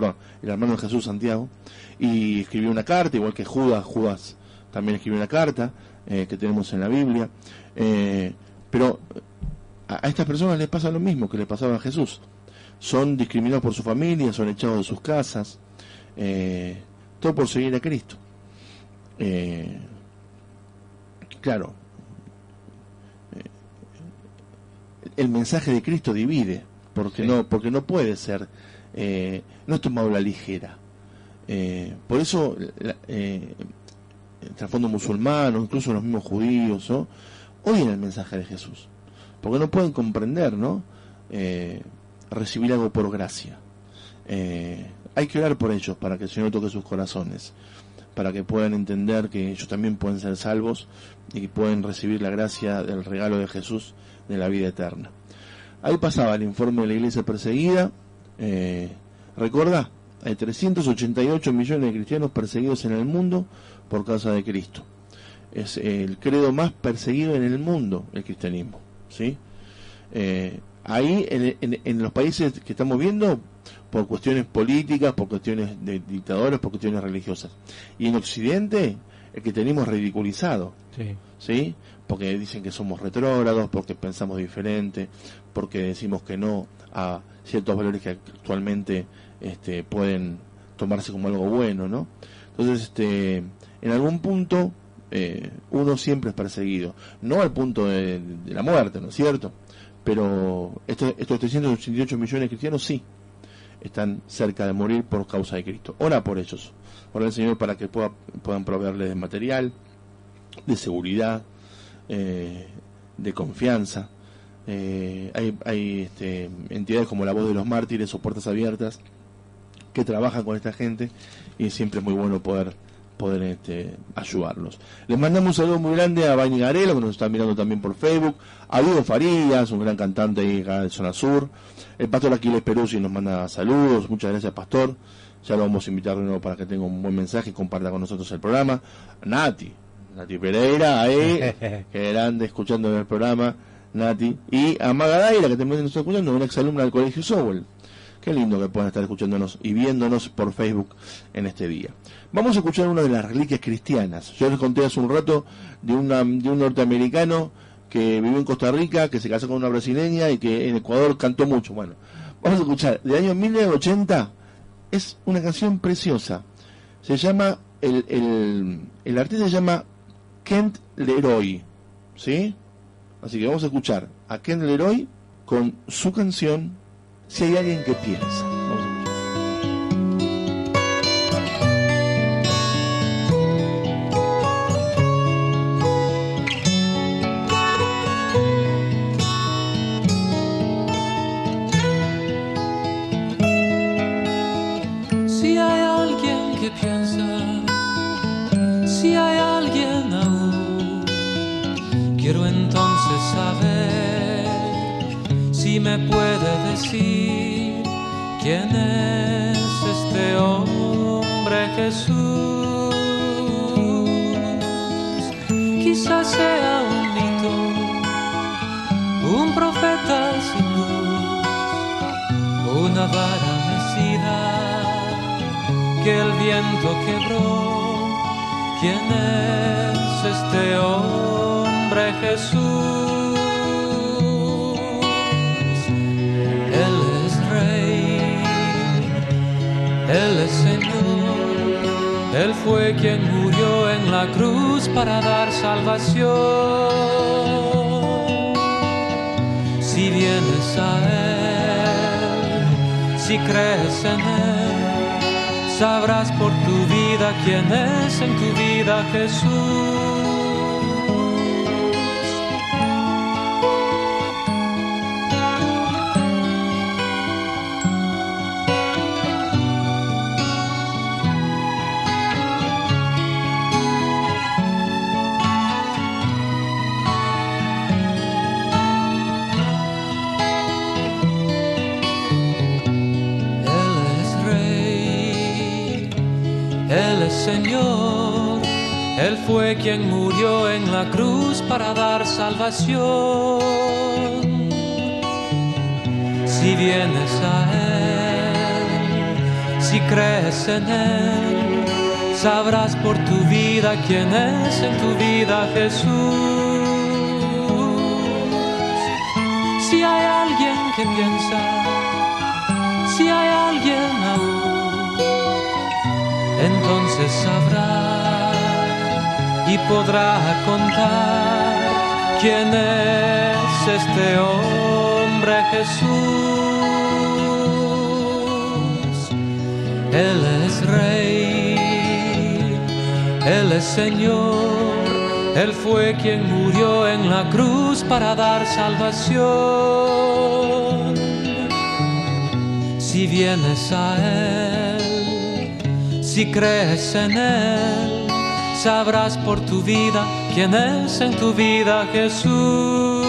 Speaker 2: hermano de Jesús, Santiago, y escribió una carta, igual que Judas también escribió una carta que tenemos en la Biblia. Pero a estas personas les pasa lo mismo que le pasaba a Jesús. Son discriminados por su familia, son echados de sus casas, todo por seguir a Cristo. Claro, el mensaje de Cristo divide, porque no puede ser, no es tomado a la ligera. Por eso el trasfondo musulmán o incluso los mismos judíos, ¿no?, oyen el mensaje de Jesús, porque no pueden comprender, ¿no?, recibir algo por gracia. Hay que orar por ellos para que el Señor toque sus corazones, para que puedan entender que ellos también pueden ser salvos y que pueden recibir la gracia del regalo de Jesús de la vida eterna. Ahí pasaba el informe de la iglesia perseguida. Recordá, hay 388 millones de cristianos perseguidos en el mundo por causa de Cristo. Es el credo más perseguido en el mundo, el cristianismo, ¿sí? Ahí en los países que estamos viendo, por cuestiones políticas, por cuestiones de dictadores, por cuestiones religiosas. Y en Occidente, el que tenemos ridiculizado, ¿sí? Porque dicen que somos retrógrados, porque pensamos diferente, porque decimos que no a ciertos valores que actualmente pueden tomarse como algo bueno, ¿no? Entonces, en algún punto, uno siempre es perseguido. No al punto de la muerte, ¿no es cierto? Pero estos 388 millones de cristianos sí están cerca de morir por causa de Cristo. Ora por ellos, ora al Señor para que puedan proveerles de material, de seguridad, de confianza, hay entidades como la Voz de los Mártires o Puertas Abiertas que trabajan con esta gente, y siempre es muy bueno poder ayudarlos. Les mandamos un saludo muy grande a Bani Garelo, que nos está mirando también por Facebook, a Diego Farías, un gran cantante ahí acá de Zona Sur, el pastor Aquiles Peruzzi nos manda saludos, muchas gracias, pastor. Ya lo vamos a invitar de nuevo para que tenga un buen mensaje y comparta con nosotros el programa. Nati Pereira, ahí, que grande, escuchando el programa, Nati. Y a Magadaira, que también nos está escuchando, una exalumna del Colegio Sowell. Qué lindo que puedan estar escuchándonos y viéndonos por Facebook en este día. Vamos a escuchar una de las reliquias cristianas. Yo les conté hace un rato de un norteamericano que vivió en Costa Rica, que se casó con una brasileña y que en Ecuador cantó mucho. Bueno, vamos a escuchar, del año 1980, es una canción preciosa. Se llama, el artista se llama Kent Leroy, ¿sí? Así que vamos a escuchar a Kent Leroy con su canción Si hay alguien que piensa. Vamos a escuchar.
Speaker 7: Si hay alguien que piensa, si hay alguien aún, quiero entonces saber si me puede decir quién es este hombre Jesús. Quizás sea un mito, un profeta sin luz, una vara mecida que el viento quebró. ¿Quién es este hombre Jesús? Él es Rey, Él es Señor, Él fue quien murió en la cruz para dar salvación. Si vienes a Él, si crees en Él, sabrás por tu vida quién es en tu vida Jesús. Señor, Él fue quien murió en la cruz para dar salvación. Si vienes a Él, si crees en Él, sabrás por tu vida quién es en tu vida Jesús. Si hay alguien que piensa, si hay alguien aún, entonces sabrá y podrá contar quién es este hombre Jesús. Él es Rey, Él es Señor, Él fue quien murió en la cruz para dar salvación. Si vienes a Él, si crees en Él, sabrás por tu vida quién es en tu vida Jesús.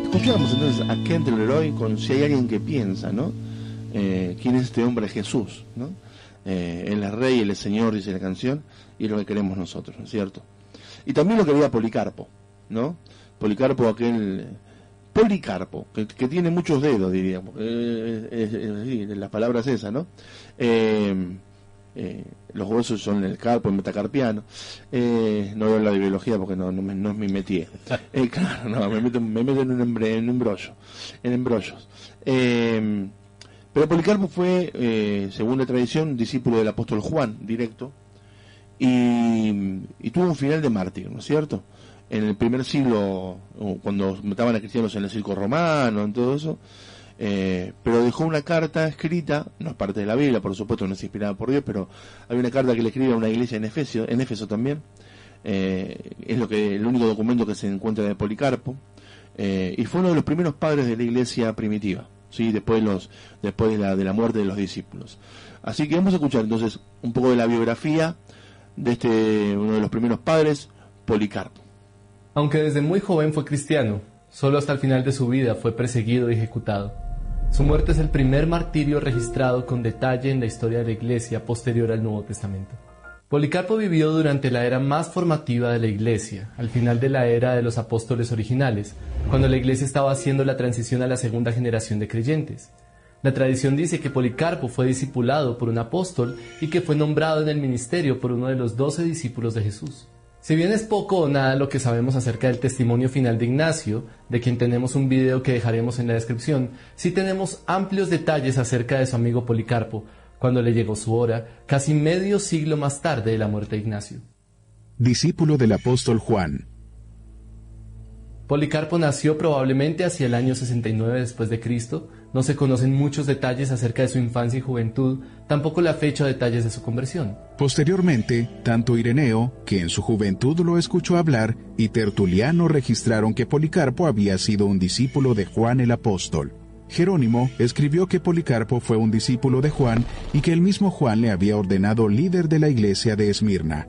Speaker 2: Escuchamos entonces a Kent Leroy con Si hay alguien que piensa, ¿no? ¿Quién es este hombre Jesús, no? Él es Rey, Él es Señor, dice la canción, y es lo que queremos nosotros, ¿no es cierto? Y también lo quería Policarpo, ¿no? Policarpo, que tiene muchos dedos, diríamos, las palabras esas, ¿no? Los huesos son el carpo, el metacarpiano. No voy a hablar de biología porque no es mi métier. Claro, no, me meto en embrollos. Pero Policarpo fue, según la tradición, discípulo del apóstol Juan, directo, y tuvo un final de mártir, ¿no es cierto? en el primer siglo, cuando mataban a cristianos en el circo romano, en todo eso, pero dejó una carta escrita, no es parte de la Biblia, por supuesto, no es inspirada por Dios, pero hay una carta que le escribe a una iglesia en Éfeso también, es el único documento que se encuentra de Policarpo, y fue uno de los primeros padres de la iglesia primitiva, ¿sí? después de la muerte de los discípulos. Así que vamos a escuchar entonces un poco de la biografía de uno de los primeros padres, Policarpo.
Speaker 8: Aunque desde muy joven fue cristiano, solo hasta el final de su vida fue perseguido y ejecutado. Su muerte es el primer martirio registrado con detalle en la historia de la Iglesia posterior al Nuevo Testamento. Policarpo vivió durante la era más formativa de la Iglesia, al final de la era de los apóstoles originales, cuando la Iglesia estaba haciendo la transición a la segunda generación de creyentes. La tradición dice que Policarpo fue discipulado por un apóstol y que fue nombrado en el ministerio por uno de los 12 discípulos de Jesús. Si bien es poco o nada lo que sabemos acerca del testimonio final de Ignacio, de quien tenemos un video que dejaremos en la descripción, sí tenemos amplios detalles acerca de su amigo Policarpo, cuando le llegó su hora, casi medio siglo más tarde de la muerte de Ignacio.
Speaker 9: Discípulo del apóstol Juan.
Speaker 8: Policarpo nació probablemente hacia el año 69 después de Cristo. No se conocen muchos detalles acerca de su infancia y juventud, tampoco la fecha o detalles de su conversión.
Speaker 9: Posteriormente, tanto Ireneo, que en su juventud lo escuchó hablar, y Tertuliano registraron que Policarpo había sido un discípulo de Juan el apóstol. Jerónimo escribió que Policarpo fue un discípulo de Juan y que el mismo Juan le había ordenado líder de la iglesia de Esmirna.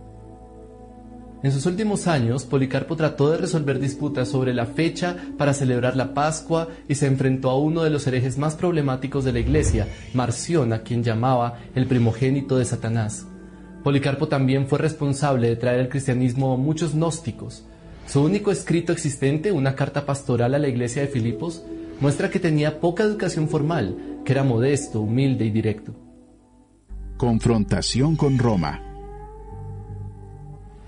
Speaker 8: En sus últimos años, Policarpo trató de resolver disputas sobre la fecha para celebrar la Pascua y se enfrentó a uno de los herejes más problemáticos de la iglesia, Marción, a quien llamaba el primogénito de Satanás. Policarpo también fue responsable de traer al cristianismo a muchos gnósticos. Su único escrito existente, una carta pastoral a la iglesia de Filipos, muestra que tenía poca educación formal, que era modesto, humilde y directo.
Speaker 9: Confrontación con Roma.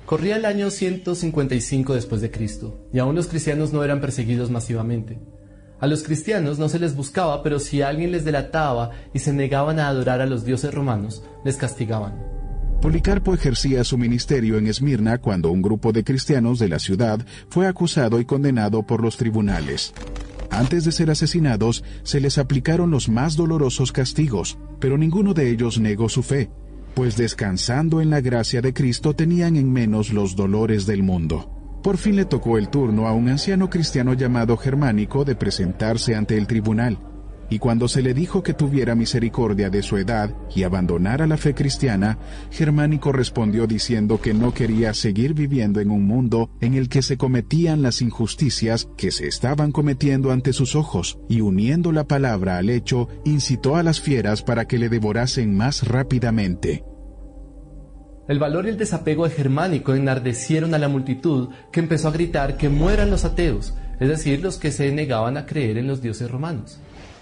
Speaker 8: Corría el año 155 después de Cristo, y aún los cristianos no eran perseguidos masivamente. A los cristianos no se les buscaba, pero si alguien les delataba y se negaban a adorar a los dioses romanos, les castigaban.
Speaker 9: Policarpo ejercía su ministerio en Esmirna cuando un grupo de cristianos de la ciudad fue acusado y condenado por los tribunales. Antes de ser asesinados, se les aplicaron los más dolorosos castigos, pero ninguno de ellos negó su fe, pues descansando en la gracia de Cristo tenían en menos los dolores del mundo. Por fin le tocó el turno a un anciano cristiano llamado Germánico de presentarse ante el tribunal, y cuando se le dijo que tuviera misericordia de su edad y abandonara la fe cristiana, Germánico respondió diciendo que no quería seguir viviendo en un mundo en el que se cometían las injusticias que se estaban cometiendo ante sus ojos, y uniendo la palabra al hecho, incitó a las fieras para que le devorasen más rápidamente.
Speaker 8: El valor y el desapego de Germánico enardecieron a la multitud, que empezó a gritar que mueran los ateos, es decir, los que se negaban a creer en los dioses romanos.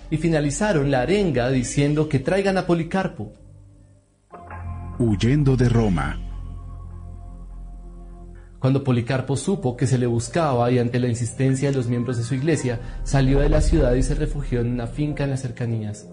Speaker 8: Y finalizaron la arenga diciendo que traigan a Policarpo.
Speaker 9: Huyendo de Roma.
Speaker 8: Cuando Policarpo supo que se le buscaba y ante la insistencia de los miembros de su iglesia, salió de la ciudad y se refugió en una finca en las cercanías.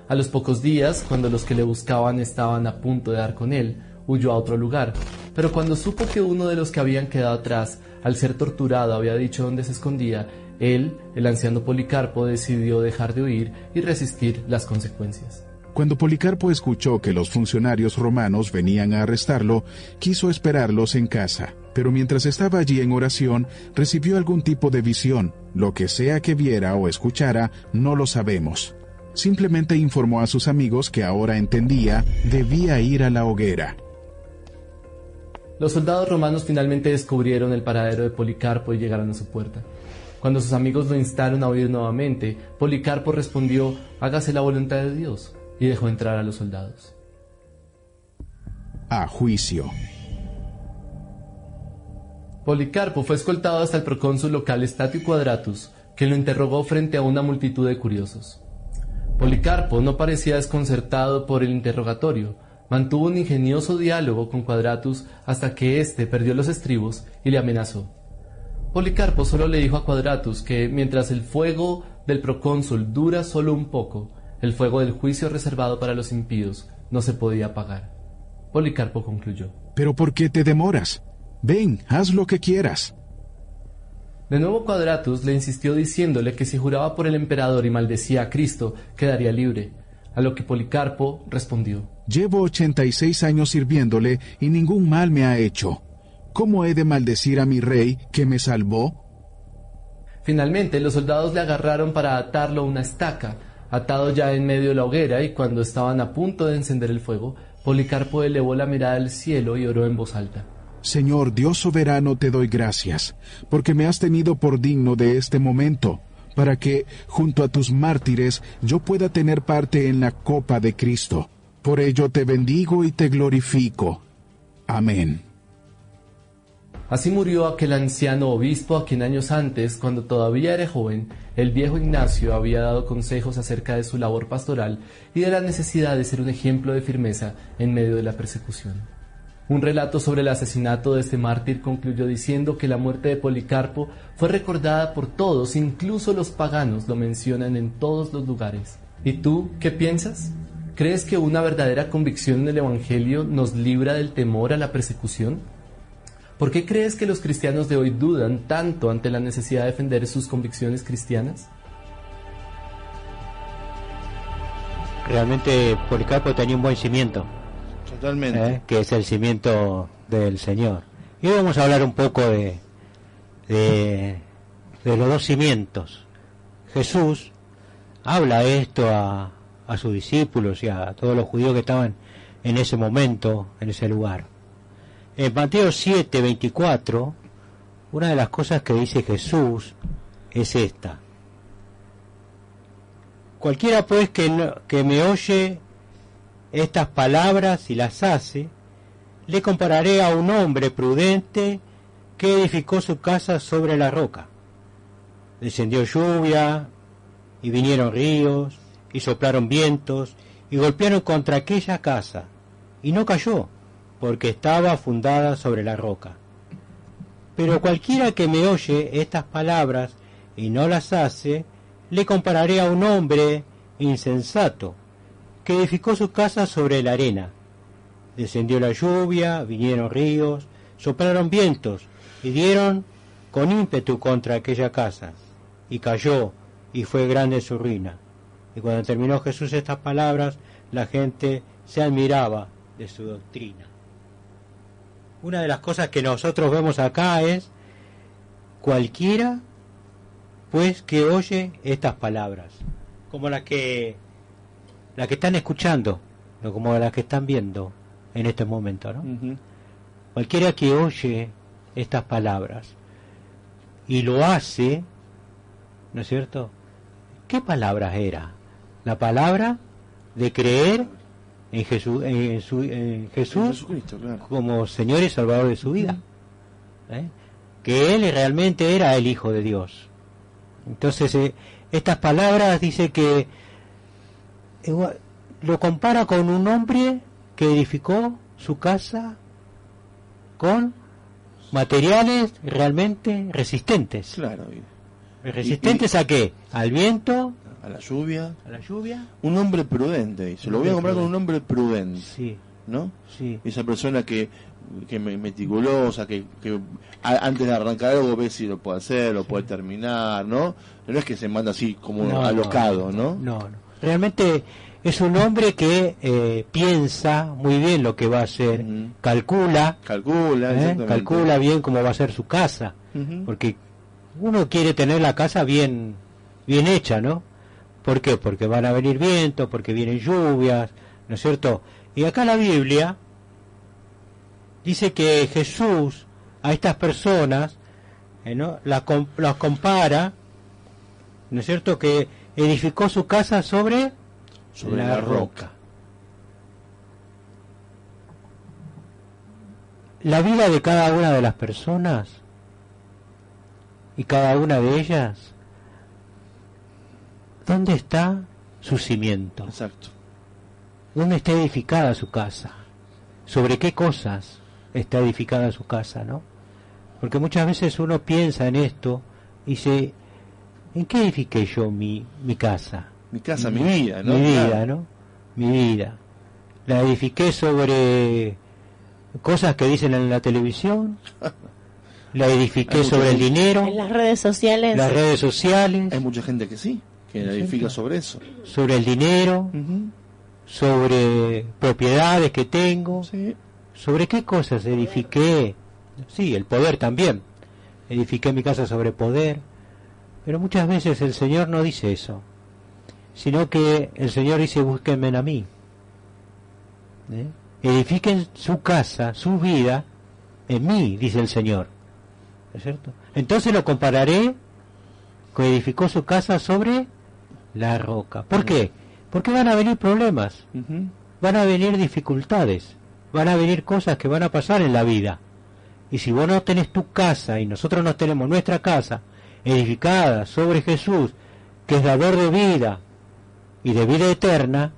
Speaker 8: A los pocos días, cuando los que le buscaban estaban a punto de dar con él, huyó a otro lugar. Pero cuando supo que uno de los que habían quedado atrás, al ser torturado, había dicho dónde se escondía, él, el anciano Policarpo, decidió dejar de huir y resistir las consecuencias.
Speaker 9: Cuando Policarpo escuchó que los funcionarios romanos venían a arrestarlo, quiso esperarlos en casa, pero mientras estaba allí en oración, recibió algún tipo de visión. Lo que sea que viera o escuchara, no lo sabemos. Simplemente informó a sus amigos que ahora entendía, debía ir a la hoguera.
Speaker 8: Los soldados romanos finalmente descubrieron el paradero de Policarpo y llegaron a su puerta. Cuando sus amigos lo instaron a huir nuevamente, Policarpo respondió, hágase la voluntad de Dios, y dejó entrar a los soldados.
Speaker 9: A juicio.
Speaker 8: Policarpo fue escoltado hasta el procónsul local Statio Quadratus, que lo interrogó frente a una multitud de curiosos. Policarpo no parecía desconcertado por el interrogatorio, mantuvo un ingenioso diálogo con Quadratus hasta que éste perdió los estribos y le amenazó. Policarpo solo le dijo a Quadratus que mientras el fuego del procónsul dura solo un poco, el fuego del juicio reservado para los impíos no se podía apagar. Policarpo concluyó:
Speaker 9: ¿Pero por qué te demoras? Ven, haz lo que quieras.
Speaker 8: De nuevo Quadratus le insistió diciéndole que si juraba por el emperador y maldecía a Cristo, quedaría libre. A lo que Policarpo respondió:
Speaker 9: Llevo 86 años sirviéndole y ningún mal me ha hecho. ¿Cómo he de maldecir a mi rey que me salvó?
Speaker 8: Finalmente los soldados le agarraron para atarlo a una estaca, atado ya en medio de la hoguera, y cuando estaban a punto de encender el fuego, Policarpo elevó la mirada al cielo y oró en voz alta:
Speaker 9: Señor Dios soberano, te doy gracias, porque me has tenido por digno de este momento, para que, junto a tus mártires, yo pueda tener parte en la copa de Cristo. Por ello te bendigo y te glorifico. Amén.
Speaker 8: Así murió aquel anciano obispo a quien años antes, cuando todavía era joven, el viejo Ignacio había dado consejos acerca de su labor pastoral y de la necesidad de ser un ejemplo de firmeza en medio de la persecución. Un relato sobre el asesinato de este mártir concluyó diciendo que la muerte de Policarpo fue recordada por todos, incluso los paganos lo mencionan en todos los lugares. ¿Y tú qué piensas? ¿Crees que una verdadera convicción en el Evangelio nos libra del temor a la persecución? ¿Por qué crees que los cristianos de hoy dudan tanto ante la necesidad de defender sus convicciones cristianas?
Speaker 3: Realmente Policarpo tenía un buen cimiento.
Speaker 2: Totalmente.
Speaker 3: Que es el cimiento del Señor. Y hoy vamos a hablar un poco de los dos cimientos. Jesús habla esto a sus discípulos y a todos los judíos que estaban en ese momento, en ese lugar. En Mateo 7:24, una de las cosas que dice Jesús es esta: cualquiera pues que me oye estas palabras y las hace, le compararé a un hombre prudente que edificó su casa sobre la roca. Descendió lluvia, y vinieron ríos, y soplaron vientos, y golpearon contra aquella casa, y no cayó, porque estaba fundada sobre la roca. Pero cualquiera que me oye estas palabras y no las hace, le compararé a un hombre insensato, que edificó su casa sobre la arena. Descendió la lluvia, vinieron ríos, soplaron vientos, y dieron con ímpetu contra aquella casa, y cayó, y fue grande su ruina. Y cuando terminó Jesús estas palabras, la gente se admiraba de su doctrina. Una de las cosas que nosotros vemos acá es: cualquiera pues que oye estas palabras, como las que están escuchando, no como las que están viendo en este momento, ¿no? Uh-huh. Cualquiera que oye estas palabras y lo hace, ¿no es cierto? ¿Qué palabras era? La palabra de creer en Jesús, en Jesucristo, claro, como Señor y Salvador de su vida, que Él realmente era el Hijo de Dios. Entonces, estas palabras dice que lo compara con un hombre que edificó su casa con materiales realmente resistentes.
Speaker 2: Claro.
Speaker 3: ¿Resistentes a qué? Al viento,
Speaker 2: a la lluvia.
Speaker 3: A la lluvia.
Speaker 2: Un hombre prudente, dice. Lo voy a comprar con un hombre prudente.
Speaker 3: Sí.
Speaker 2: ¿No?
Speaker 3: Sí.
Speaker 2: Esa persona que meticulosa, que antes de arrancar algo ve si lo puede hacer, lo puede terminar, ¿no? No es que se manda así como alocado, ¿no?
Speaker 3: No. Realmente es un hombre que piensa muy bien lo que va a hacer, uh-huh. calcula bien cómo va a ser su casa, uh-huh. porque uno quiere tener la casa bien hecha, ¿no? ¿Por qué? Porque van a venir vientos, porque vienen lluvias, ¿no es cierto? Y acá la Biblia dice que Jesús a estas personas, ¿no? las compara, ¿no es cierto?, que edificó su casa sobre la roca. La vida de cada una de las personas y cada una de ellas, ¿dónde está su cimiento?
Speaker 2: Exacto.
Speaker 3: ¿Dónde está edificada su casa? ¿Sobre qué cosas está edificada su casa, no? Porque muchas veces uno piensa en esto y dice: ¿en qué edifiqué yo mi casa?
Speaker 2: Mi casa, mi vida, ¿no?
Speaker 3: Mi vida, ¿no? Mi vida. ¿La edifiqué sobre cosas que dicen en la televisión? la edifiqué sobre el dinero.
Speaker 10: En las redes sociales.
Speaker 3: Las redes sociales.
Speaker 2: Hay mucha gente que sí, que la edifica sobre eso.
Speaker 3: Sobre el dinero, sobre propiedades que tengo.
Speaker 2: Sí.
Speaker 3: ¿Sobre qué cosas edifiqué? Sí, el poder también. Edifiqué mi casa sobre poder. Pero muchas veces el Señor no dice eso, sino que el Señor dice: búsquenme a mí. Edifiquen su casa, su vida en mí, dice el Señor. ¿No es cierto? Entonces lo compararé que edificó su casa sobre la roca. ¿Por qué? Porque van a venir problemas, van a venir dificultades, van a venir cosas que van a pasar en la vida. Y si vos no tenés tu casa y nosotros no tenemos nuestra casa edificada sobre Jesús, que es dador de vida y de vida eterna,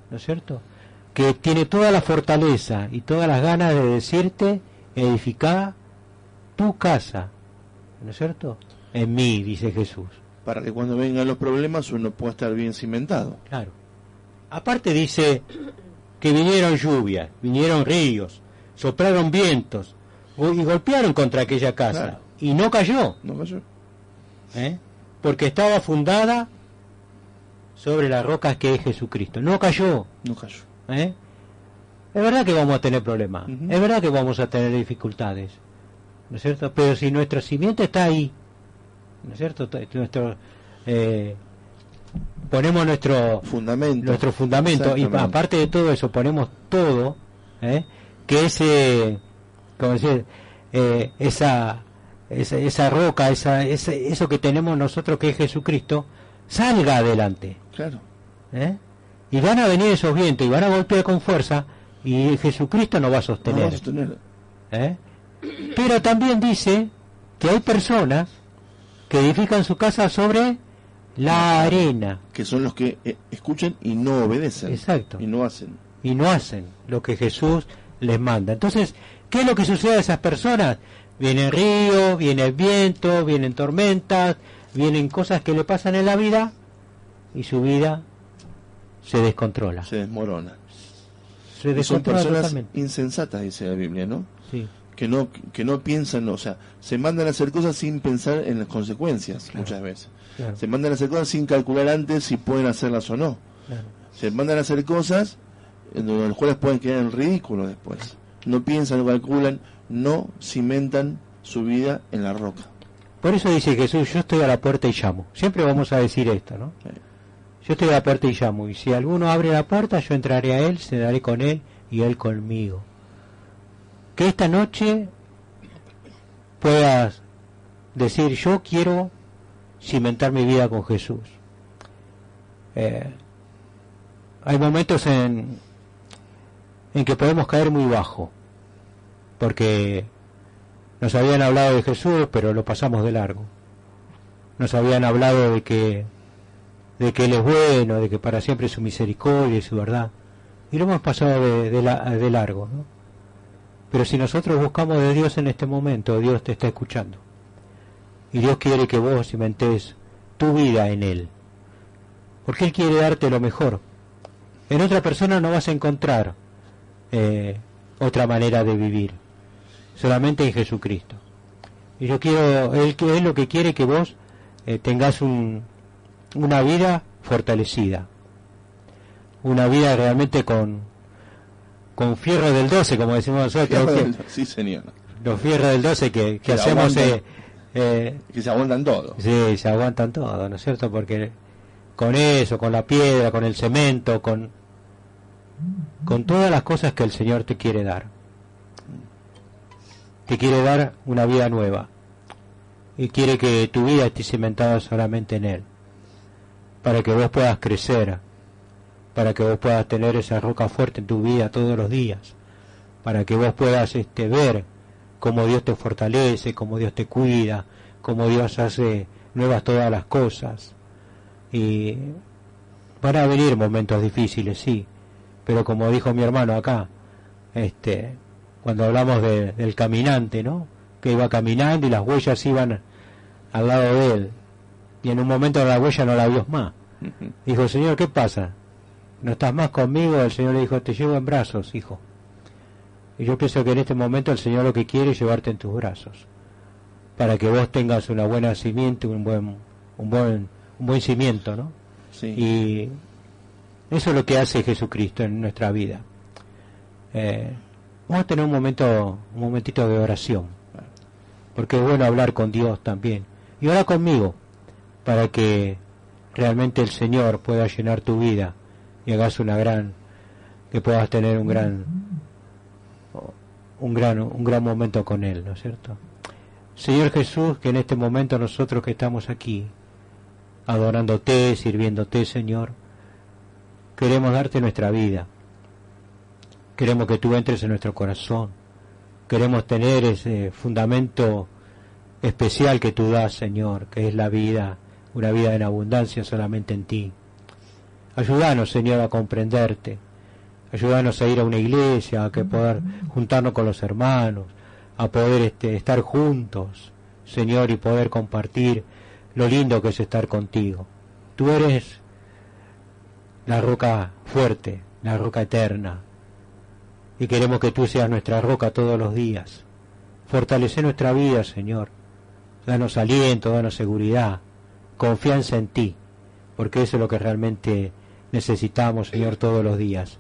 Speaker 3: ¿no es cierto?, que tiene toda la fortaleza y todas las ganas de decirte: edifica tu casa, ¿no es cierto?, en mí, dice Jesús.
Speaker 2: Para que cuando vengan los problemas uno pueda estar bien cimentado.
Speaker 3: Claro. Aparte dice que vinieron lluvias, vinieron ríos, soplaron vientos y golpearon contra aquella casa. Claro. Y no cayó.
Speaker 2: No cayó.
Speaker 3: Porque estaba fundada sobre la roca que es Jesucristo. No cayó.
Speaker 2: No cayó.
Speaker 3: Es verdad que vamos a tener problemas, es verdad que vamos a tener dificultades, ¿no es cierto? Pero si nuestro cimiento está ahí, ¿no es cierto? Ponemos nuestro fundamento y aparte de todo eso ponemos todo, que ese, como decir, esa roca, eso que tenemos nosotros que es Jesucristo, salga adelante.
Speaker 2: Claro.
Speaker 3: Y van a venir esos vientos y van a golpear con fuerza y Jesucristo no va a sostener.
Speaker 2: No va a sostener.
Speaker 3: Pero también dice que hay personas que edifican su casa sobre la arena.
Speaker 2: Que son los que escuchan y no obedecen.
Speaker 3: Exacto.
Speaker 2: Y no hacen.
Speaker 3: Y no hacen lo que Jesús les manda. Entonces, ¿qué es lo que sucede a esas personas? Vienen ríos, viene el viento, vienen tormentas, vienen cosas que le pasan en la vida y su vida se descontrola.
Speaker 2: Se desmorona.
Speaker 3: Se descontrola.
Speaker 2: Son personas
Speaker 3: totalmente
Speaker 2: insensatas, dice la Biblia, ¿no?
Speaker 3: Sí.
Speaker 2: Que no piensan, o sea, se mandan a hacer cosas sin pensar en las consecuencias, claro, muchas veces. Claro. Se mandan a hacer cosas sin calcular antes si pueden hacerlas o no. Claro. Se mandan a hacer cosas en las cuales pueden quedar en ridículo después. No piensan, no calculan, no cimentan su vida en la roca.
Speaker 3: Por eso dice Jesús: yo estoy a la puerta y llamo. Siempre vamos a decir esto, ¿no? Sí. Yo estoy a la puerta y llamo, y si alguno abre la puerta, yo entraré a él, cenaré con él y él conmigo. Que esta noche puedas decir: yo quiero cimentar mi vida con Jesús. Hay momentos en que podemos caer muy bajo, porque nos habían hablado de Jesús, pero lo pasamos de largo. Nos habían hablado de que Él es bueno, de que para siempre es su misericordia y su verdad, y lo hemos pasado de largo, ¿no? Pero si nosotros buscamos de Dios en este momento, Dios te está escuchando, y Dios quiere que vos cimentes tu vida en Él, porque Él quiere darte lo mejor. En otra persona no vas a encontrar otra manera de vivir, solamente en Jesucristo. Y yo quiero, Él lo que quiere que vos tengas una vida fortalecida, una vida realmente con fierro del 12, como decimos nosotros.
Speaker 2: Sí, señor.
Speaker 3: Los fierros del 12 que hacemos
Speaker 2: que se aguantan todo.
Speaker 3: Sí, se aguantan todo, ¿no es cierto? Porque con eso, con la piedra, con el cemento, con todas las cosas que el Señor te quiere dar una vida nueva, y quiere que tu vida esté cimentada solamente en Él, para que vos puedas crecer, para que vos puedas tener esa roca fuerte en tu vida todos los días, para que vos puedas ver cómo Dios te fortalece, cómo Dios te cuida, cómo Dios hace nuevas todas las cosas. Y van a venir momentos difíciles, sí, pero como dijo mi hermano acá, cuando hablamos del caminante, ¿no?, que iba caminando y las huellas iban al lado de él, y en un momento la huella no la vio más. Dijo: Señor, ¿qué pasa? ¿No estás más conmigo? El Señor le dijo: te llevo en brazos, hijo. Y yo pienso que en este momento el Señor lo que quiere es llevarte en tus brazos, para que vos tengas una buena simiente, un buen cimiento, ¿no?
Speaker 2: Sí.
Speaker 3: Y eso es lo que hace Jesucristo en nuestra vida. Vamos a tener un momentito de oración, porque es bueno hablar con Dios también. Y ora conmigo, para que realmente el Señor pueda llenar tu vida y hagas que puedas tener un gran momento con Él, ¿no es cierto? Señor Jesús, que en este momento nosotros que estamos aquí, adorándote, sirviéndote, Señor, queremos darte nuestra vida. Queremos que tú entres en nuestro corazón. Queremos tener ese fundamento especial que tú das, Señor, que es la vida, una vida en abundancia solamente en ti. Ayúdanos, Señor, a comprenderte. Ayúdanos a ir a una iglesia, a que poder juntarnos con los hermanos, a poder estar juntos, Señor, y poder compartir lo lindo que es estar contigo. Tú eres la roca fuerte, la roca eterna, y queremos que tú seas nuestra roca todos los días. Fortalece nuestra vida, Señor. Danos aliento, danos seguridad, confianza en ti, porque eso es lo que realmente necesitamos, Señor, todos los días.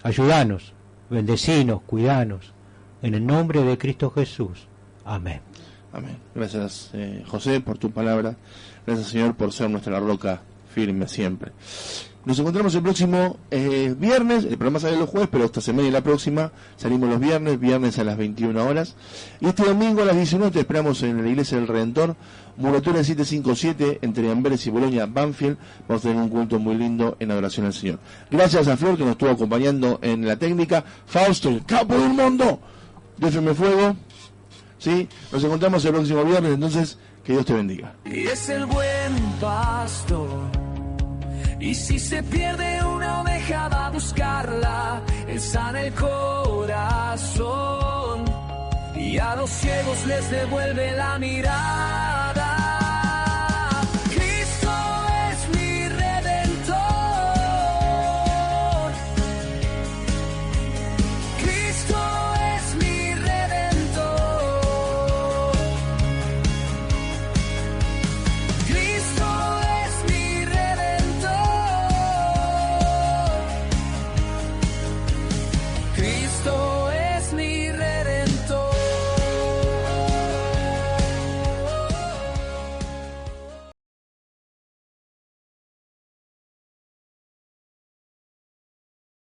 Speaker 3: Ayúdanos, bendecinos, cuidanos, en el nombre de Cristo Jesús. Amén.
Speaker 2: Amén. Gracias, José, por tu palabra. Gracias, Señor, por ser nuestra roca firme siempre. Nos encontramos el próximo viernes. El programa sale los jueves, pero esta semana y la próxima salimos los viernes a las 21 horas. Y este domingo a las 19 te esperamos en la Iglesia del Redentor, Muratoria 757, entre Amberes y Bolonia, Banfield. Vamos a tener un culto muy lindo en adoración al Señor. Gracias a Flor, que nos estuvo acompañando en la técnica. Fausto, el capo del mundo de FM Fuego. ¿Sí? Nos encontramos el próximo viernes, entonces, que Dios te bendiga.
Speaker 1: Y es el buen pastor. Y si se pierde una oveja va a buscarla, Él sana el corazón y a los ciegos les devuelve la mirada.